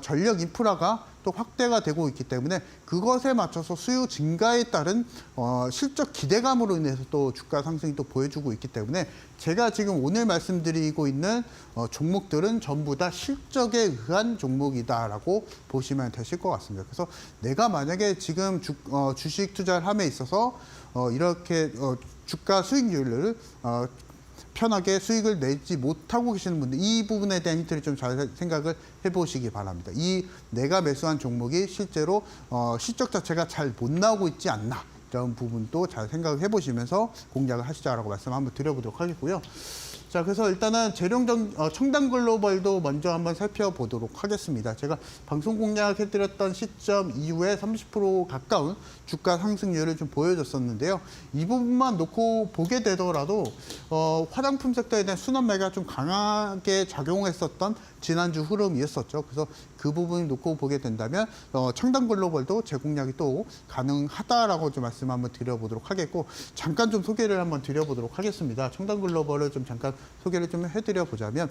전력 인프라가 또 확대가 되고 있기 때문에 그것에 맞춰서 수요 증가에 따른 실적 기대감으로 인해서 또 주가 상승이 또 보여주고 있기 때문에 제가 지금 오늘 말씀드리고 있는 종목들은 전부 다 실적에 의한 종목이다라고 보시면 되실 것 같습니다. 그래서 내가 만약에 지금 주식 투자를 함에 있어서 이렇게 주가 수익률을 편하게 수익을 내지 못하고 계시는 분들 이 부분에 대한 힌트를 좀 잘 생각을 해보시기 바랍니다. 이 내가 매수한 종목이 실제로 실적 자체가 잘 못 나오고 있지 않나 이런 부분도 잘 생각을 해보시면서 공략을 하시자라고 말씀 한번 드려보도록 하겠고요. 자, 그래서 일단은 청담글로벌도 먼저 한번 살펴보도록 하겠습니다. 제가 방송 공략해드렸던 시점 이후에 30% 가까운 주가 상승률을 좀 보여줬었는데요. 이 부분만 놓고 보게 되더라도 화장품 섹터에 대한 순환매가 좀 강하게 작용했었던 지난주 흐름이었었죠. 그래서 그 부분 놓고 보게 된다면 청담 글로벌도 재공략이 또 가능하다라고 좀 말씀 한번 드려보도록 하겠고, 잠깐 좀 소개를 한번 드려보도록 하겠습니다. 청담 글로벌을 좀 잠깐 소개를 좀 해드려 보자면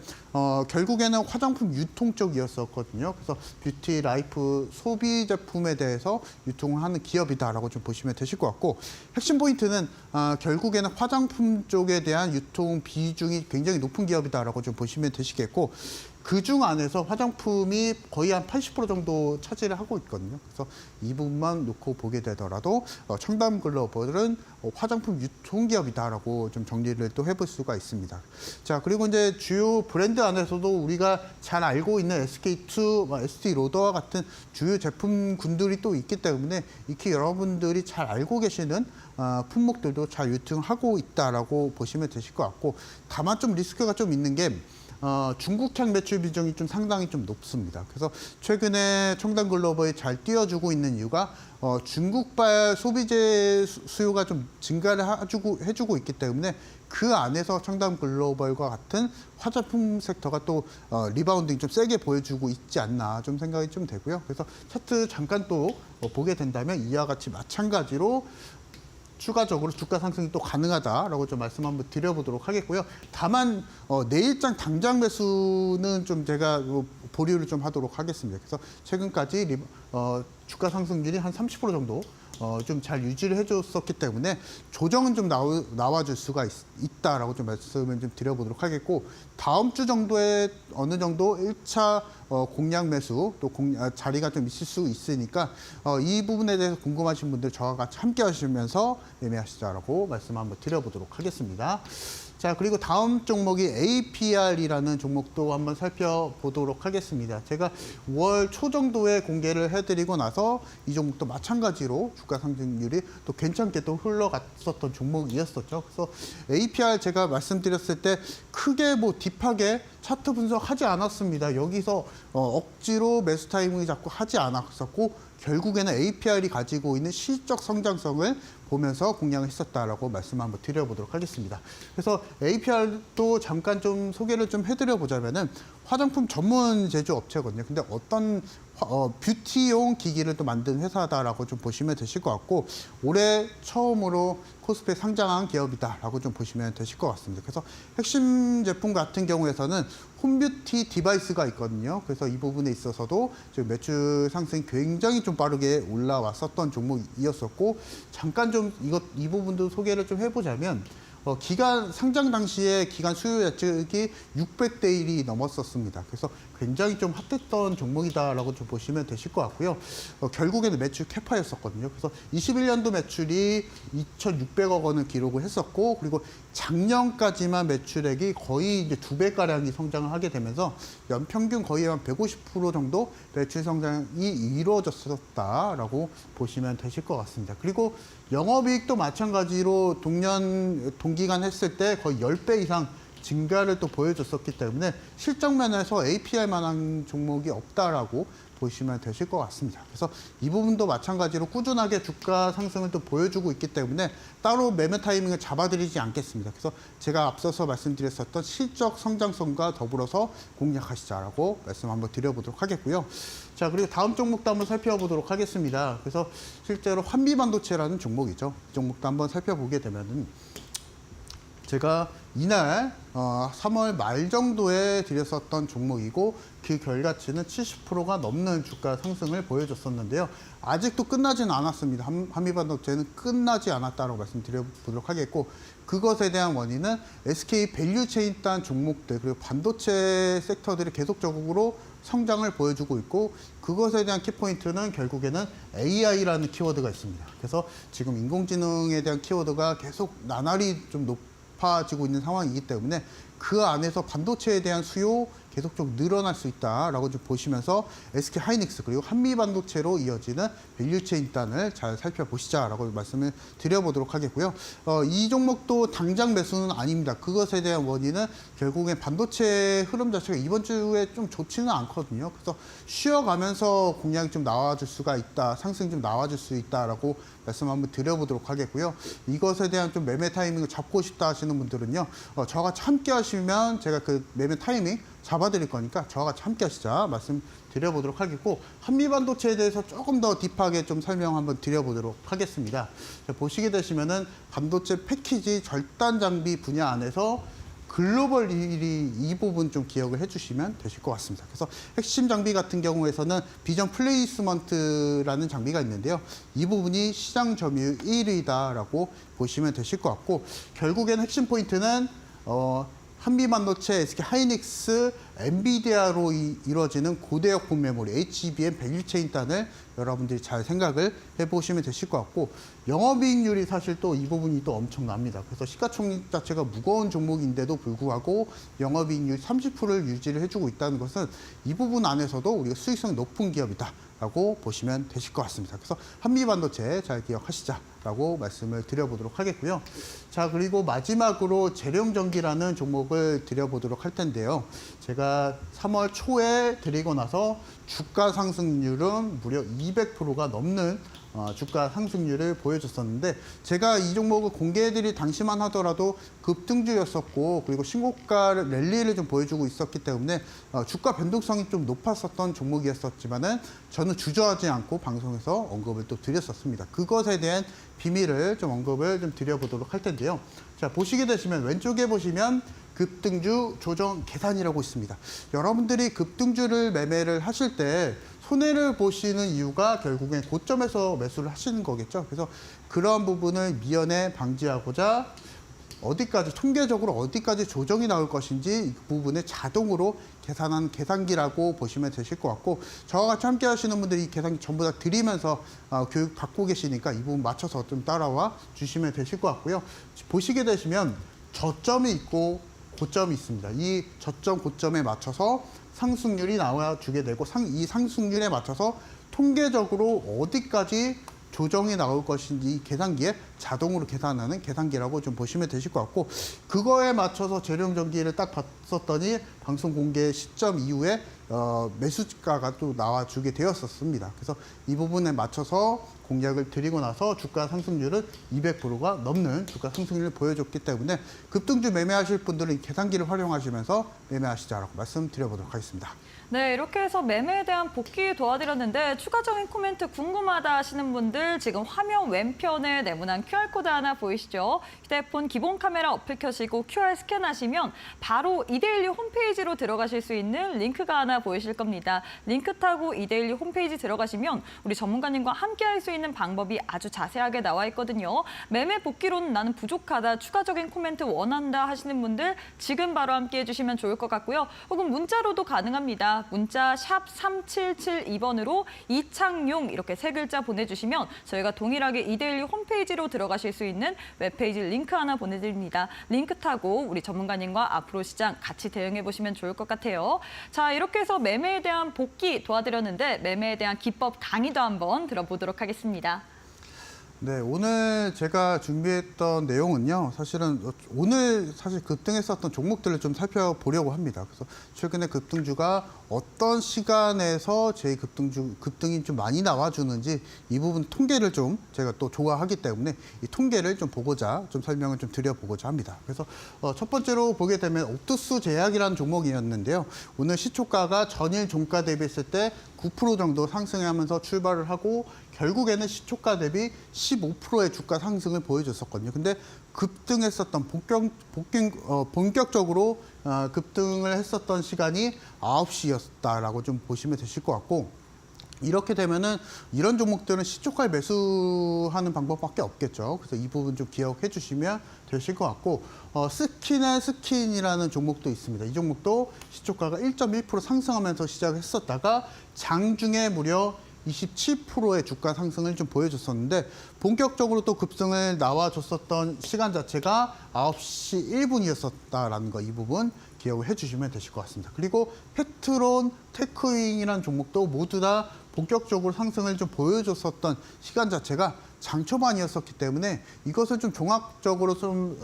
결국에는 화장품 유통 쪽이었었거든요. 그래서 뷰티, 라이프, 소비 제품에 대해서 유통하는 기업이다라고 좀 보시면 되실 것 같고, 핵심 포인트는 결국에는 화장품 쪽에 대한 유통 비중이 굉장히 높은 기업이다라고 좀 보시면 되시겠고, 그중 안에서 화장품이 거의 한 80% 정도 차지를 하고 있거든요. 그래서 이 부분만 놓고 보게 되더라도 청담 글로벌은 화장품 유통기업이다라고 좀 정리를 또 해볼 수가 있습니다. 자, 그리고 이제 주요 브랜드 안에서도 우리가 잘 알고 있는 SK2, ST 로더와 같은 주요 제품군들이 또 있기 때문에 익히 여러분들이 잘 알고 계시는 품목들도 잘 유통하고 있다라고 보시면 되실 것 같고, 다만 좀 리스크가 좀 있는 게 중국향 매출 비중이 좀 상당히 좀 높습니다. 그래서 최근에 청담 글로벌이 잘 띄워주고 있는 이유가 중국발 소비재 수요가 좀 증가를 해주고 있기 때문에 그 안에서 청담 글로벌과 같은 화장품 섹터가 또 리바운딩 좀 세게 보여주고 있지 않나 좀 생각이 좀 되고요. 그래서 차트 잠깐 또 보게 된다면 이와 같이 마찬가지로 추가적으로 주가 상승이 또 가능하다라고 좀 말씀 한번 드려보도록 하겠고요. 다만 내일장 당장 매수는 좀 제가 보류를 좀 하도록 하겠습니다. 그래서 최근까지 주가 상승률이 한 30% 정도 좀 잘 유지를 해줬었기 때문에 조정은 좀 나와줄 수가 있다라고 좀 말씀을 좀 드려보도록 하겠고, 다음 주 정도에 어느 정도 1차 공략 매수 또 자리가 좀 있을 수 있으니까 이 부분에 대해서 궁금하신 분들 저와 같이 함께 하시면서 매매하시자라고 말씀 한번 드려보도록 하겠습니다. 자, 그리고 다음 종목이 APR이라는 종목도 한번 살펴보도록 하겠습니다. 제가 5월 초 정도에 공개를 해드리고 나서 이 종목도 마찬가지로 주가 상승률이 또 괜찮게 또 흘러갔었던 종목이었었죠. 그래서 APR 제가 말씀드렸을 때 크게 뭐 딥하게 차트 분석하지 않았습니다. 여기서 억지로 매수 타이밍을 잡고 하지 않았었고, 결국에는 APR이 가지고 있는 실적 성장성을 보면서 공략을 했었다라고 말씀 한번 드려보도록 하겠습니다. 그래서 APR도 잠깐 좀 소개를 좀 해드려 보자면은 화장품 전문 제조 업체거든요. 근데 어떤 뷰티용 기기를 또 만든 회사다라고 좀 보시면 되실 것 같고, 올해 처음으로 코스피에 상장한 기업이다라고 좀 보시면 되실 것 같습니다. 그래서 핵심 제품 같은 경우에서는 홈뷰티 디바이스가 있거든요. 그래서 이 부분에 있어서도 지금 매출 상승이 굉장히 좀 빠르게 올라왔었던 종목이었었고, 잠깐 좀 이 부분도 소개를 좀 해보자면, 기간 상장 당시에 기간 수요 예측이 600대 1이 넘었었습니다. 그래서 굉장히 좀 핫했던 종목이다라고 좀 보시면 되실 것 같고요. 결국에는 매출 캐파였었거든요. 그래서 21년도 매출이 2,600억 원을 기록을 했었고, 그리고 작년까지만 매출액이 거의 이제 2배 가량이 성장을 하게 되면서 연평균 거의 한 150% 정도 매출 성장이 이루어졌었다라고 보시면 되실 것 같습니다. 그리고 영업이익도 마찬가지로 동기간 했을 때 거의 10배 이상 증가를 또 보여줬었기 때문에 실적 면에서 APR만한 종목이 없다라고 보시면 되실 것 같습니다. 그래서 이 부분도 마찬가지로 꾸준하게 주가 상승을 또 보여주고 있기 때문에 따로 매매 타이밍을 잡아드리지 않겠습니다. 그래서 제가 앞서서 말씀드렸었던 실적 성장성과 더불어서 공략하시자라고 말씀 한번 드려보도록 하겠고요. 자, 그리고 다음 종목도 한번 살펴보도록 하겠습니다. 그래서 실제로 환미반도체라는 종목이죠. 이 종목도 한번 살펴보게 되면은 제가 이날 3월 말 정도에 드렸었던 종목이고, 그 결과치는 70%가 넘는 주가 상승을 보여줬었는데요. 아직도 끝나지는 않았습니다. 한미반도체는 끝나지 않았다고 말씀드려보도록 하겠고, 그것에 대한 원인은 SK 밸류체인 단 종목들 그리고 반도체 섹터들이 계속적으로 성장을 보여주고 있고, 그것에 대한 키포인트는 결국에는 AI라는 키워드가 있습니다. 그래서 지금 인공지능에 대한 키워드가 계속 나날이 좀 높아지고 있는 상황이기 때문에 그 안에서 반도체에 대한 수요 계속 좀 늘어날 수 있다라고 좀 보시면서 SK 하이닉스 그리고 한미반도체로 이어지는 밸류체인 단을 잘 살펴보시자라고 말씀을 드려보도록 하겠고요. 이 종목도 당장 매수는 아닙니다. 그것에 대한 원인은 결국엔 반도체 흐름 자체가 이번 주에 좀 좋지는 않거든요. 그래서 쉬어가면서 공략이 좀 나와줄 수가 있다, 상승이 좀 나와줄 수 있다라고 말씀 한번 드려보도록 하겠고요. 이것에 대한 좀 매매 타이밍을 잡고 싶다 하시는 분들은요, 저와 같이 함께 필요하시면 제가 그 매매 타이밍 잡아드릴 거니까 저와 같이 함께 하시자 말씀드려보도록 하겠고, 한미반도체에 대해서 조금 더 딥하게 좀 설명 한번 드려보도록 하겠습니다. 자, 보시게 되시면은 반도체 패키지 절단 장비 분야 안에서 글로벌 1위 이 부분 좀 기억을 해주시면 되실 것 같습니다. 그래서 핵심 장비 같은 경우에서는 비전 플레이스먼트라는 장비가 있는데요. 이 부분이 시장 점유율 1위다라고 보시면 되실 것 같고, 결국엔 핵심 포인트는 한미반도체, SK하이닉스, 엔비디아로 이루어지는 고대역 본 메모리 HBM 101체인단을 여러분들이 잘 생각을 해보시면 되실 것 같고, 영업이익률이 사실 또 이 부분이 또 엄청납니다. 그래서 시가총액 자체가 무거운 종목인데도 불구하고 영업이익률 30%를 유지를 해주고 있다는 것은 이 부분 안에서도 우리가 수익성이 높은 기업이다라고 보시면 되실 것 같습니다. 그래서 한미반도체 잘 기억하시자라고 말씀을 드려보도록 하겠고요. 자, 그리고 마지막으로 재룡전기라는 종목을 드려보도록 할 텐데요. 제가 3월 초에 드리고 나서 주가 상승률은 무려 200%가 넘는 주가 상승률을 보여줬었는데, 제가 이 종목을 공개해드릴 당시만 하더라도 급등주였었고, 그리고 신고가 랠리를 좀 보여주고 있었기 때문에 주가 변동성이 좀 높았었던 종목이었었지만은 저는 주저하지 않고 방송에서 언급을 또 드렸었습니다. 그것에 대한 비밀을 좀 언급을 좀 드려보도록 할 텐데요. 자, 보시게 되시면 왼쪽에 보시면 급등주 조정 계산이라고 있습니다. 여러분들이 급등주를 매매를 하실 때 손해를 보시는 이유가 결국엔 고점에서 매수를 하시는 거겠죠. 그래서 그런 부분을 미연에 방지하고자 어디까지, 통계적으로 어디까지 조정이 나올 것인지 이 부분을 자동으로 계산한 계산기라고 보시면 되실 것 같고, 저와 같이 함께 하시는 분들이 이 계산기 전부 다 드리면서 교육 받고 계시니까 이 부분 맞춰서 좀 따라와 주시면 되실 것 같고요. 보시게 되시면 저점이 있고 고점이 있습니다. 이 저점, 고점에 맞춰서 상승률이 나와주게 되고, 이 상승률에 맞춰서 통계적으로 어디까지 조정이 나올 것인지 이 계산기에 자동으로 계산하는 계산기라고 좀 보시면 되실 것 같고, 그거에 맞춰서 재룡전기를 딱 봤었더니 방송 공개 시점 이후에 매수가가 또 나와주게 되었었습니다. 그래서 이 부분에 맞춰서 공략을 드리고 나서 주가 상승률은 200%가 넘는 주가 상승률을 보여줬기 때문에 급등주 매매하실 분들은 이 계산기를 활용하시면서 매매하시자라고 말씀드려보도록 하겠습니다. 네, 이렇게 해서 매매에 대한 복귀 도와드렸는데 추가적인 코멘트 궁금하다 하시는 분들 지금 화면 왼편에 네모난 QR코드 하나 보이시죠? 휴대폰 기본 카메라 어플 켜시고 QR 스캔하시면 바로 이데일리 홈페이지로 들어가실 수 있는 링크가 하나 보이실 겁니다. 링크 타고 이데일리 홈페이지 들어가시면 우리 전문가님과 함께 할 수 있는 방법이 아주 자세하게 나와 있거든요. 매매 복귀로는 나는 부족하다, 추가적인 코멘트 원한다 하시는 분들 지금 바로 함께 해주시면 좋을 것 같고요. 혹은 문자로도 가능합니다. 문자 샵 3772번으로 이창용 이렇게 세 글자 보내주시면 저희가 동일하게 이데일리 홈페이지로 들어가실 수 있는 웹페이지 링크 하나 보내드립니다. 링크 타고 우리 전문가님과 앞으로 시장 같이 대응해보시면 좋을 것 같아요. 자, 이렇게 해서 매매에 대한 복귀 도와드렸는데 매매에 대한 기법 강의도 한번 들어보도록 하겠습니다. 네, 오늘 제가 준비했던 내용은요, 사실은 오늘 사실 급등했었던 종목들을 좀 살펴보려고 합니다. 그래서 최근에 급등주가 어떤 시간에서 제 급등이 좀 많이 나와주는지 이 부분 통계를 좀 제가 또 좋아하기 때문에 이 통계를 좀 보고자 좀 설명을 좀 드려보고자 합니다. 그래서 첫 번째로 보게 되면 옥투스 제약이라는 종목이었는데요. 오늘 시초가가 전일 종가 대비했을 때 9% 정도 상승하면서 출발을 하고 결국에는 시초가 대비 15%의 주가 상승을 보여줬었거든요. 근데 급등했었던 본격적으로 급등을 했었던 시간이 9시였다라고 좀 보시면 되실 것 같고, 이렇게 되면은 이런 종목들은 시초가에 매수하는 방법밖에 없겠죠. 그래서 이 부분 좀 기억해 주시면 되실 것 같고, 스킨의 스킨이라는 종목도 있습니다. 이 종목도 시초가가 1.1% 상승하면서 시작했었다가 장중에 무려 27%의 주가 상승을 좀 보여줬었는데, 본격적으로 또 급등을 나와줬었던 시간 자체가 9시 1분이었었다라는 거, 이 부분 기억을 해주시면 되실 것 같습니다. 그리고 페트론, 테크윙이라는 종목도 모두 다 본격적으로 상승을 좀 보여줬었던 시간 자체가 장 초반이었었기 때문에 이것을 좀 종합적으로 좀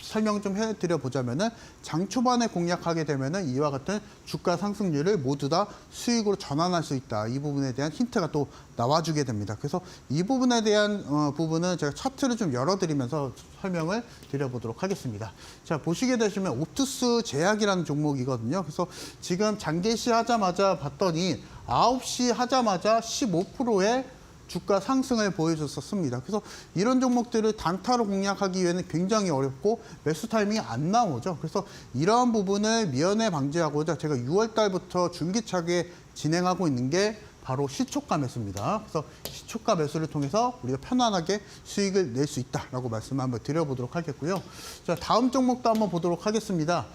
설명 좀 해드려 보자면은 장 초반에 공략하게 되면은 이와 같은 주가 상승률을 모두 다 수익으로 전환할 수 있다. 이 부분에 대한 힌트가 또 나와주게 됩니다. 그래서 이 부분에 대한 부분은 제가 차트를 좀 열어드리면서 설명을 드려보도록 하겠습니다. 자, 보시게 되시면 옵투스 제약이라는 종목이거든요. 그래서 지금 장개시 하자마자 봤더니 9시 하자마자 15%의 주가 상승을 보여줬었습니다. 그래서 이런 종목들을 단타로 공략하기 위해는 굉장히 어렵고 매수 타이밍이 안 나오죠. 그래서 이러한 부분을 미연에 방지하고자 제가 6월 달부터 줄기차게 진행하고 있는 게 바로 시초가 매수입니다. 그래서 시초가 매수를 통해서 우리가 편안하게 수익을 낼 수 있다라고 말씀을 한번 드려보도록 하겠고요. 자, 다음 종목도 한번 보도록 하겠습니다.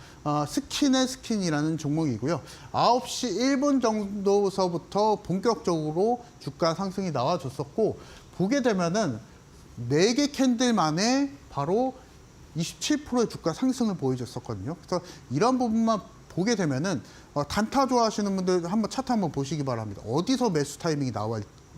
스킨의 스킨이라는 종목이고요. 9시 1분 정도서부터 본격적으로 주가 상승이 나와줬었고, 보게 되면은 4개 캔들 만에 바로 27%의 주가 상승을 보여줬었거든요. 그래서 이런 부분만 보게 되면은 단타 좋아하시는 분들 한번 차트 한번 보시기 바랍니다. 어디서 매수 타이밍이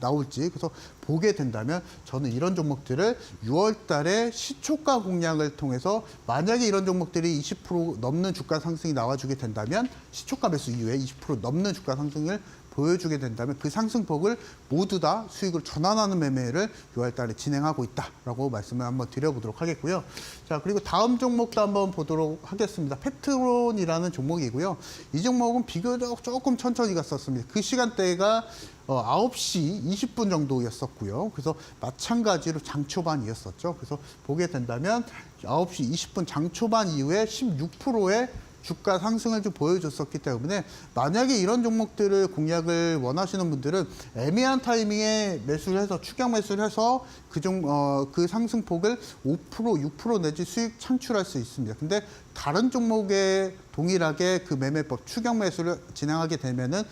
나올지. 그래서 보게 된다면 저는 이런 종목들을 6월 달에 시초가 공략을 통해서 만약에 이런 종목들이 20% 넘는 주가 상승이 나와주게 된다면 시초가 매수 이후에 20% 넘는 주가 상승을 보여주게 된다면 그 상승폭을 모두 다 수익으로 전환하는 매매를 6월 달에 진행하고 있다라고 말씀을 한번 드려보도록 하겠고요. 자, 그리고 다음 종목도 한번 보도록 하겠습니다. 페트론이라는 종목이고요. 이 종목은 비교적 조금 천천히 갔었습니다. 그 시간대가 9시 20분 정도였었고요. 그래서 마찬가지로 장 초반이었었죠. 그래서 보게 된다면 9시 20분 장 초반 이후에 16%의 주가 상승을 좀 보여줬었기 때문에 만약에 이런 종목들을 공략을 원하시는 분들은 애매한 타이밍에 매수를 해서 추격 매수를 해서 그 상승폭을 5%, 6% 내지 수익 창출할 수 있습니다. 근데 다른 종목에 동일하게 그 매매법 추격 매수를 진행하게 되면은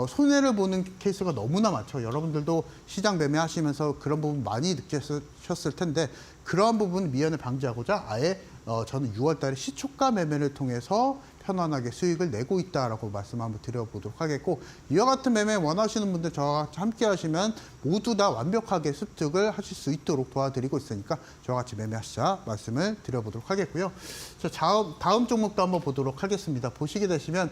손해를 보는 케이스가 너무나 많죠. 여러분들도 시장 매매하시면서 그런 부분 많이 느끼셨을 텐데 그러한 부분 미연을 방지하고자 아예 저는 6월 달에 시초가 매매를 통해서 편안하게 수익을 내고 있다라고 말씀 한번 드려보도록 하겠고, 이와 같은 매매 원하시는 분들 저와 같이 함께 하시면 모두 다 완벽하게 습득을 하실 수 있도록 도와드리고 있으니까 저와 같이 매매하시자 말씀을 드려보도록 하겠고요. 자, 다음 종목도 한번 보도록 하겠습니다. 보시게 되시면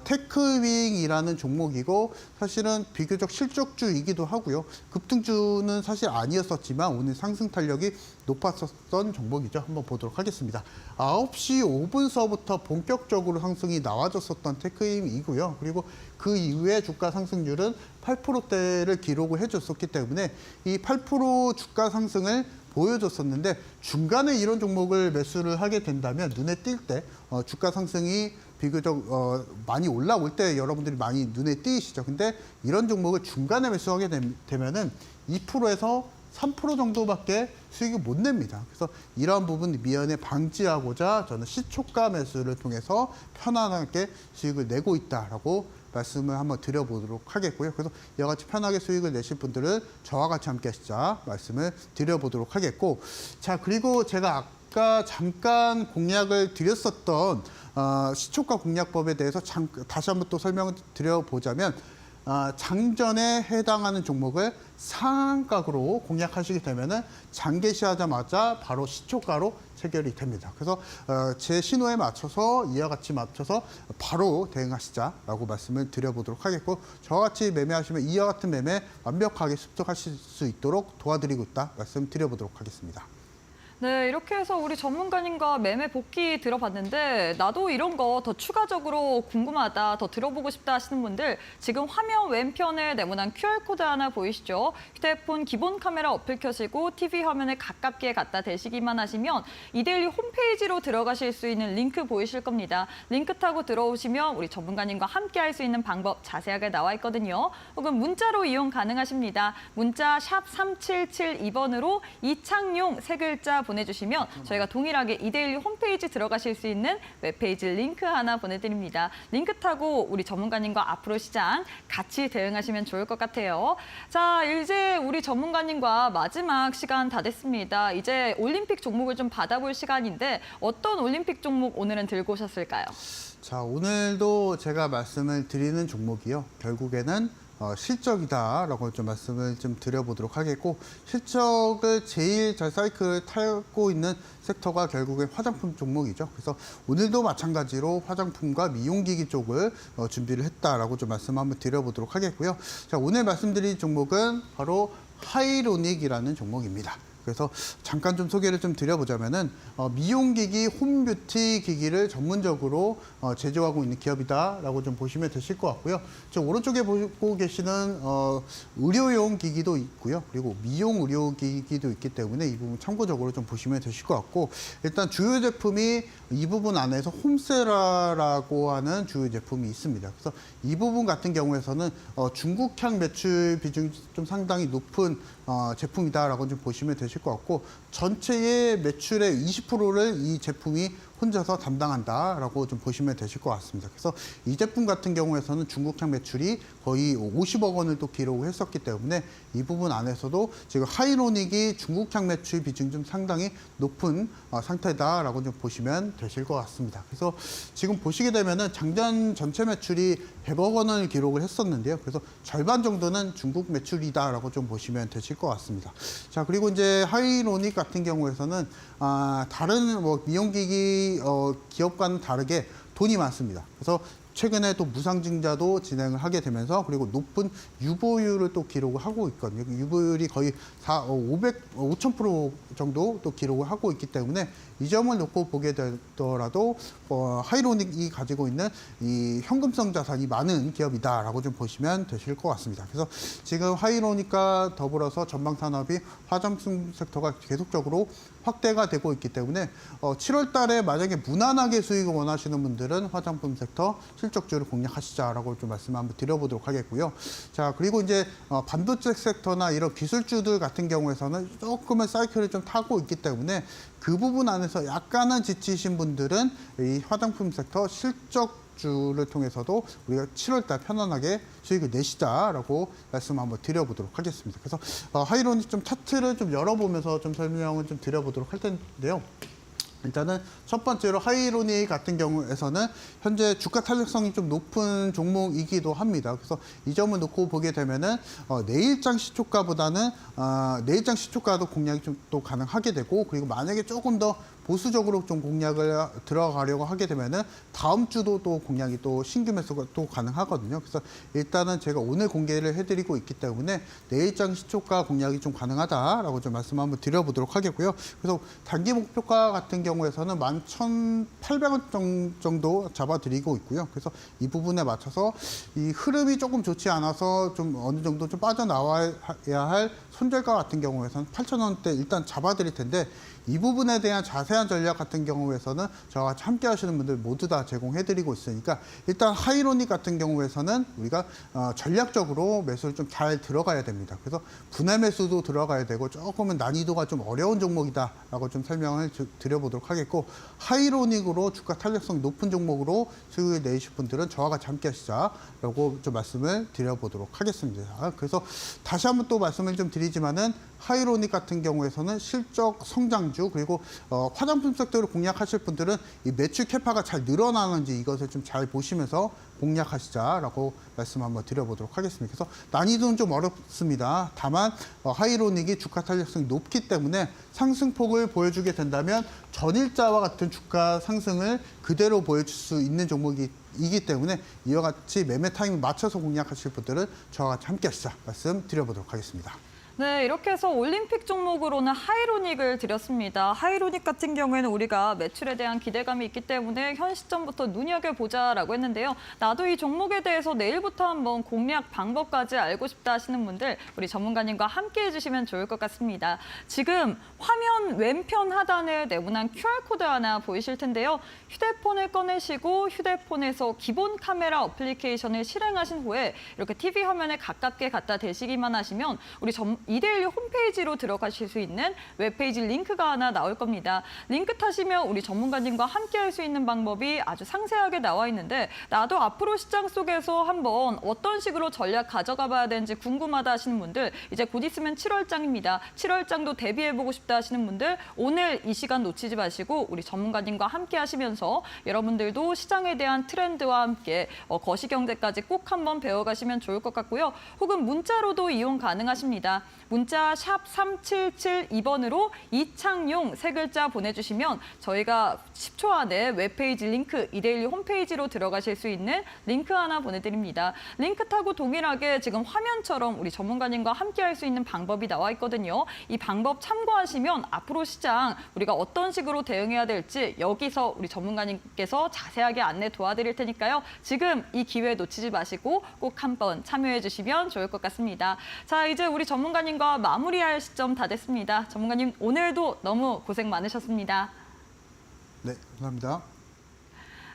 테크윙이라는 종목이고 사실은 비교적 실적주이기도 하고요. 급등주는 사실 아니었었지만 오늘 상승 탄력이 높았었던 종목이죠. 한번 보도록 하겠습니다. 9시 5분서부터 본격적으로 상승이 나와줬었던 테크임이고요. 그리고 그 이후에 주가 상승률은 8%대를 기록을 해줬었기 때문에 이 8% 주가 상승을 보여줬었는데 중간에 이런 종목을 매수를 하게 된다면 눈에 띌 때 주가 상승이 비교적 많이 올라올 때 여러분들이 많이 눈에 띄시죠. 근데 이런 종목을 중간에 매수하게 되면은 2%에서 3% 정도밖에 수익을 못 냅니다. 그래서 이러한 부분 미연에 방지하고자 저는 시초가 매수를 통해서 편안하게 수익을 내고 있다라고 말씀을 한번 드려보도록 하겠고요. 그래서 이와 같이 편하게 수익을 내실 분들은 저와 같이 함께 하시자 말씀을 드려보도록 하겠고, 자, 그리고 제가 아까 잠깐 공략을 드렸었던 시초가 공략법에 대해서 다시 한번 또 설명을 드려보자면 장전에 해당하는 종목을 상한가로 공략하시게 되면은 장개시하자마자 바로 시초가로 체결이 됩니다. 그래서 제 신호에 맞춰서 이와 같이 맞춰서 바로 대응하시자라고 말씀을 드려보도록 하겠고, 저와 같이 매매하시면 이와 같은 매매 완벽하게 습득하실 수 있도록 도와드리고 있다 말씀 드려보도록 하겠습니다. 네, 이렇게 해서 우리 전문가님과 매매 복귀 들어봤는데 나도 이런 거 더 추가적으로 궁금하다, 더 들어보고 싶다 하시는 분들 지금 화면 왼편에 네모난 QR코드 하나 보이시죠? 휴대폰 기본 카메라 어플 켜시고 TV 화면에 가깝게 갖다 대시기만 하시면 이데일리 홈페이지로 들어가실 수 있는 링크 보이실 겁니다. 링크 타고 들어오시면 우리 전문가님과 함께 할 수 있는 방법 자세하게 나와 있거든요. 혹은 문자로 이용 가능하십니다. 문자 샵 3772번으로 이창용 세 글자 보내주시면 저희가 동일하게 이데일리 홈페이지 들어가실 수 있는 웹페이지 링크 하나 보내드립니다. 링크 타고 우리 전문가님과 앞으로 시장 같이 대응하시면 좋을 것 같아요. 자, 이제 우리 전문가님과 마지막 시간 다 됐습니다. 이제 올림픽 종목을 좀 받아볼 시간인데 어떤 올림픽 종목 오늘은 들고 오셨을까요? 자, 오늘도 제가 말씀을 드리는 종목이요. 결국에는 실적이다라고 좀 말씀을 좀 드려보도록 하겠고, 실적을 제일 잘 사이클을 타고 있는 섹터가 결국엔 화장품 종목이죠. 그래서 오늘도 마찬가지로 화장품과 미용기기 쪽을 준비를 했다라고 좀 말씀 한번 드려보도록 하겠고요. 자, 오늘 말씀드릴 종목은 바로 하이로닉이라는 종목입니다. 그래서 잠깐 좀 소개를 좀 드려보자면은 미용기기, 홈뷰티 기기를 전문적으로 제조하고 있는 기업이다라고 좀 보시면 되실 것 같고요. 저 오른쪽에 보고 계시는 의료용 기기도 있고요. 그리고 미용 의료 기기도 있기 때문에 이 부분 참고적으로 좀 보시면 되실 것 같고, 일단 주요 제품이 이 부분 안에서 홈세라라고 하는 주요 제품이 있습니다. 그래서 이 부분 같은 경우에서는 중국향 매출 비중이 좀 상당히 높은 제품이다라고 좀 보시면 되실 것 같고, 전체의 매출의 20%를 이 제품이 혼자서 담당한다라고 좀 보시면 되실 것 같습니다. 그래서 이 제품 같은 경우에서는 중국향 매출이 거의 50억 원을 또 기록을 했었기 때문에 이 부분 안에서도 지금 하이로닉이 중국향 매출 비중이 좀 상당히 높은 상태다라고 좀 보시면 되실 것 같습니다. 그래서 지금 보시게 되면은 작년 전체 매출이 100억 원을 기록을 했었는데요. 그래서 절반 정도는 중국 매출이다라고 좀 보시면 되실 것 같습니다. 자, 그리고 이제 하이로닉 같은 경우에서는 다른 미용기기 기업과는 다르게 돈이 많습니다. 그래서 최근에 또 무상증자도 진행을 하게 되면서, 그리고 높은 유보율을 또 기록을 하고 있거든요. 유보율이 거의 5,000% 정도 또 기록을 하고 있기 때문에 이 점을 놓고 보게 되더라도 하이로닉이 가지고 있는 이 현금성 자산이 많은 기업이다라고 좀 보시면 되실 것 같습니다. 그래서 지금 하이로닉과 더불어서 전방산업이 화장품 섹터가 계속적으로 확대가 되고 있기 때문에 7월 달에 만약에 무난하게 수익을 원하시는 분들은 화장품 섹터 실적주를 공략하시자라고 좀 말씀 한번 드려보도록 하겠고요. 자, 그리고 이제 반도체 섹터나 이런 기술주들 같은 경우에서는 조금은 사이클을 좀 타고 있기 때문에 그 부분 안에서 약간은 지치신 분들은 이 화장품 섹터 실적주를 통해서도 우리가 7월 달 편안하게 수익을 내시자라고 말씀 한번 드려보도록 하겠습니다. 그래서 하이로닉 좀 차트를 좀 열어보면서 좀 설명을 좀 드려보도록 할 텐데요. 일단은 첫 번째로 하이로닉 같은 경우에서는 현재 주가 탄력성이 좀 높은 종목이기도 합니다. 그래서 이 점을 놓고 보게 되면은 내일장 시초가보다는 내일장 시초가도 공략이 좀 또 가능하게 되고, 그리고 만약에 조금 더 보수적으로 좀 공략을 들어가려고 하게 되면은 다음 주도 또 공략이 또 신규 매수가 또 가능하거든요. 그래서 일단은 제가 오늘 공개를 해드리고 있기 때문에 내일장 시초가 공략이 좀 가능하다라고 좀 말씀 한번 드려보도록 하겠고요. 그래서 단기 목표가 같은 경우에서는 11,800원 정도 잡아드리고 있고요. 그래서 이 부분에 맞춰서 이 흐름이 조금 좋지 않아서 좀 어느 정도 좀 빠져나와야 할 손절가 같은 경우에서는 8,000원대 일단 잡아드릴 텐데, 이 부분에 대한 자세한 전략 같은 경우에서는 저와 같이 함께 하시는 분들 모두 다 제공해드리고 있으니까, 일단 하이로닉 같은 경우에서는 우리가 전략적으로 매수를 좀 잘 들어가야 됩니다. 그래서 분할 매수도 들어가야 되고 조금은 난이도가 좀 어려운 종목이다라고 좀 설명을 드려보도록 하겠고, 하이로닉으로 주가 탄력성 높은 종목으로 수익을 내실 분들은 저와 같이 함께 하시자라고 좀 말씀을 드려보도록 하겠습니다. 그래서 다시 한번 또 말씀을 좀 드리지만은 하이로닉 같은 경우에서는 실적 성장주, 그리고 화장품 섹터를 공략하실 분들은 이 매출 캐파가 잘 늘어나는지 이것을 좀 잘 보시면서 공략하시자라고 말씀 한번 드려보도록 하겠습니다. 그래서 난이도는 좀 어렵습니다. 다만 하이로닉이 주가 탄력성이 높기 때문에 상승폭을 보여주게 된다면 전일자와 같은 주가 상승을 그대로 보여줄 수 있는 종목이기 때문에 이와 같이 매매 타이밍 맞춰서 공략하실 분들은 저와 같이 함께 하시자 말씀 드려보도록 하겠습니다. 네, 이렇게 해서 올림픽 종목으로는 하이로닉을 드렸습니다. 하이로닉 같은 경우에는 우리가 매출에 대한 기대감이 있기 때문에 현 시점부터 눈여겨보자라고 했는데요. 나도 이 종목에 대해서 내일부터 한번 공략 방법까지 알고 싶다 하시는 분들, 우리 전문가님과 함께 해주시면 좋을 것 같습니다. 지금 화면 왼편 하단에 네모난 QR코드 하나 보이실 텐데요. 휴대폰을 꺼내시고 휴대폰에서 기본 카메라 어플리케이션을 실행하신 후에 이렇게 TV 화면에 가깝게 갖다 대시기만 하시면 우리 이데일리 홈페이지로 들어가실 수 있는 웹페이지 링크가 하나 나올 겁니다. 링크 타시면 우리 전문가님과 함께 할 수 있는 방법이 아주 상세하게 나와 있는데 나도 앞으로 시장 속에서 한번 어떤 식으로 전략 가져가 봐야 되는지 궁금하다 하시는 분들 이제 곧 있으면 7월장입니다. 7월장도 대비해보고 싶다 하시는 분들 오늘 이 시간 놓치지 마시고 우리 전문가님과 함께 하시면서 여러분들도 시장에 대한 트렌드와 함께 거시경제까지 꼭 한번 배워가시면 좋을 것 같고요. 혹은 문자로도 이용 가능하십니다. 문자 샵 3772번으로 이창용 세 글자 보내주시면 저희가 10초 안에 웹페이지 링크, 이데일리 홈페이지로 들어가실 수 있는 링크 하나 보내드립니다. 링크 타고 동일하게 지금 화면처럼 우리 전문가님과 함께 할 수 있는 방법이 나와 있거든요. 이 방법 참고하시면 앞으로 시장 우리가 어떤 식으로 대응해야 될지 여기서 우리 전문가님께서 자세하게 안내 도와드릴 테니까요. 지금 이 기회 놓치지 마시고 꼭 한번 참여해 주시면 좋을 것 같습니다. 자, 이제 우리 전문가님과 마무리할 시점 다 됐습니다. 전문가님 오늘도 너무 고생 많으셨습니다. 네, 감사합니다.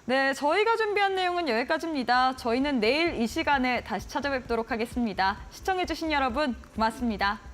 네, 저희가 준비한 내용은 여기까지입니다. 저희는 내일 이 시간에 다시 찾아뵙도록 하겠습니다. 시청해주신 여러분 고맙습니다.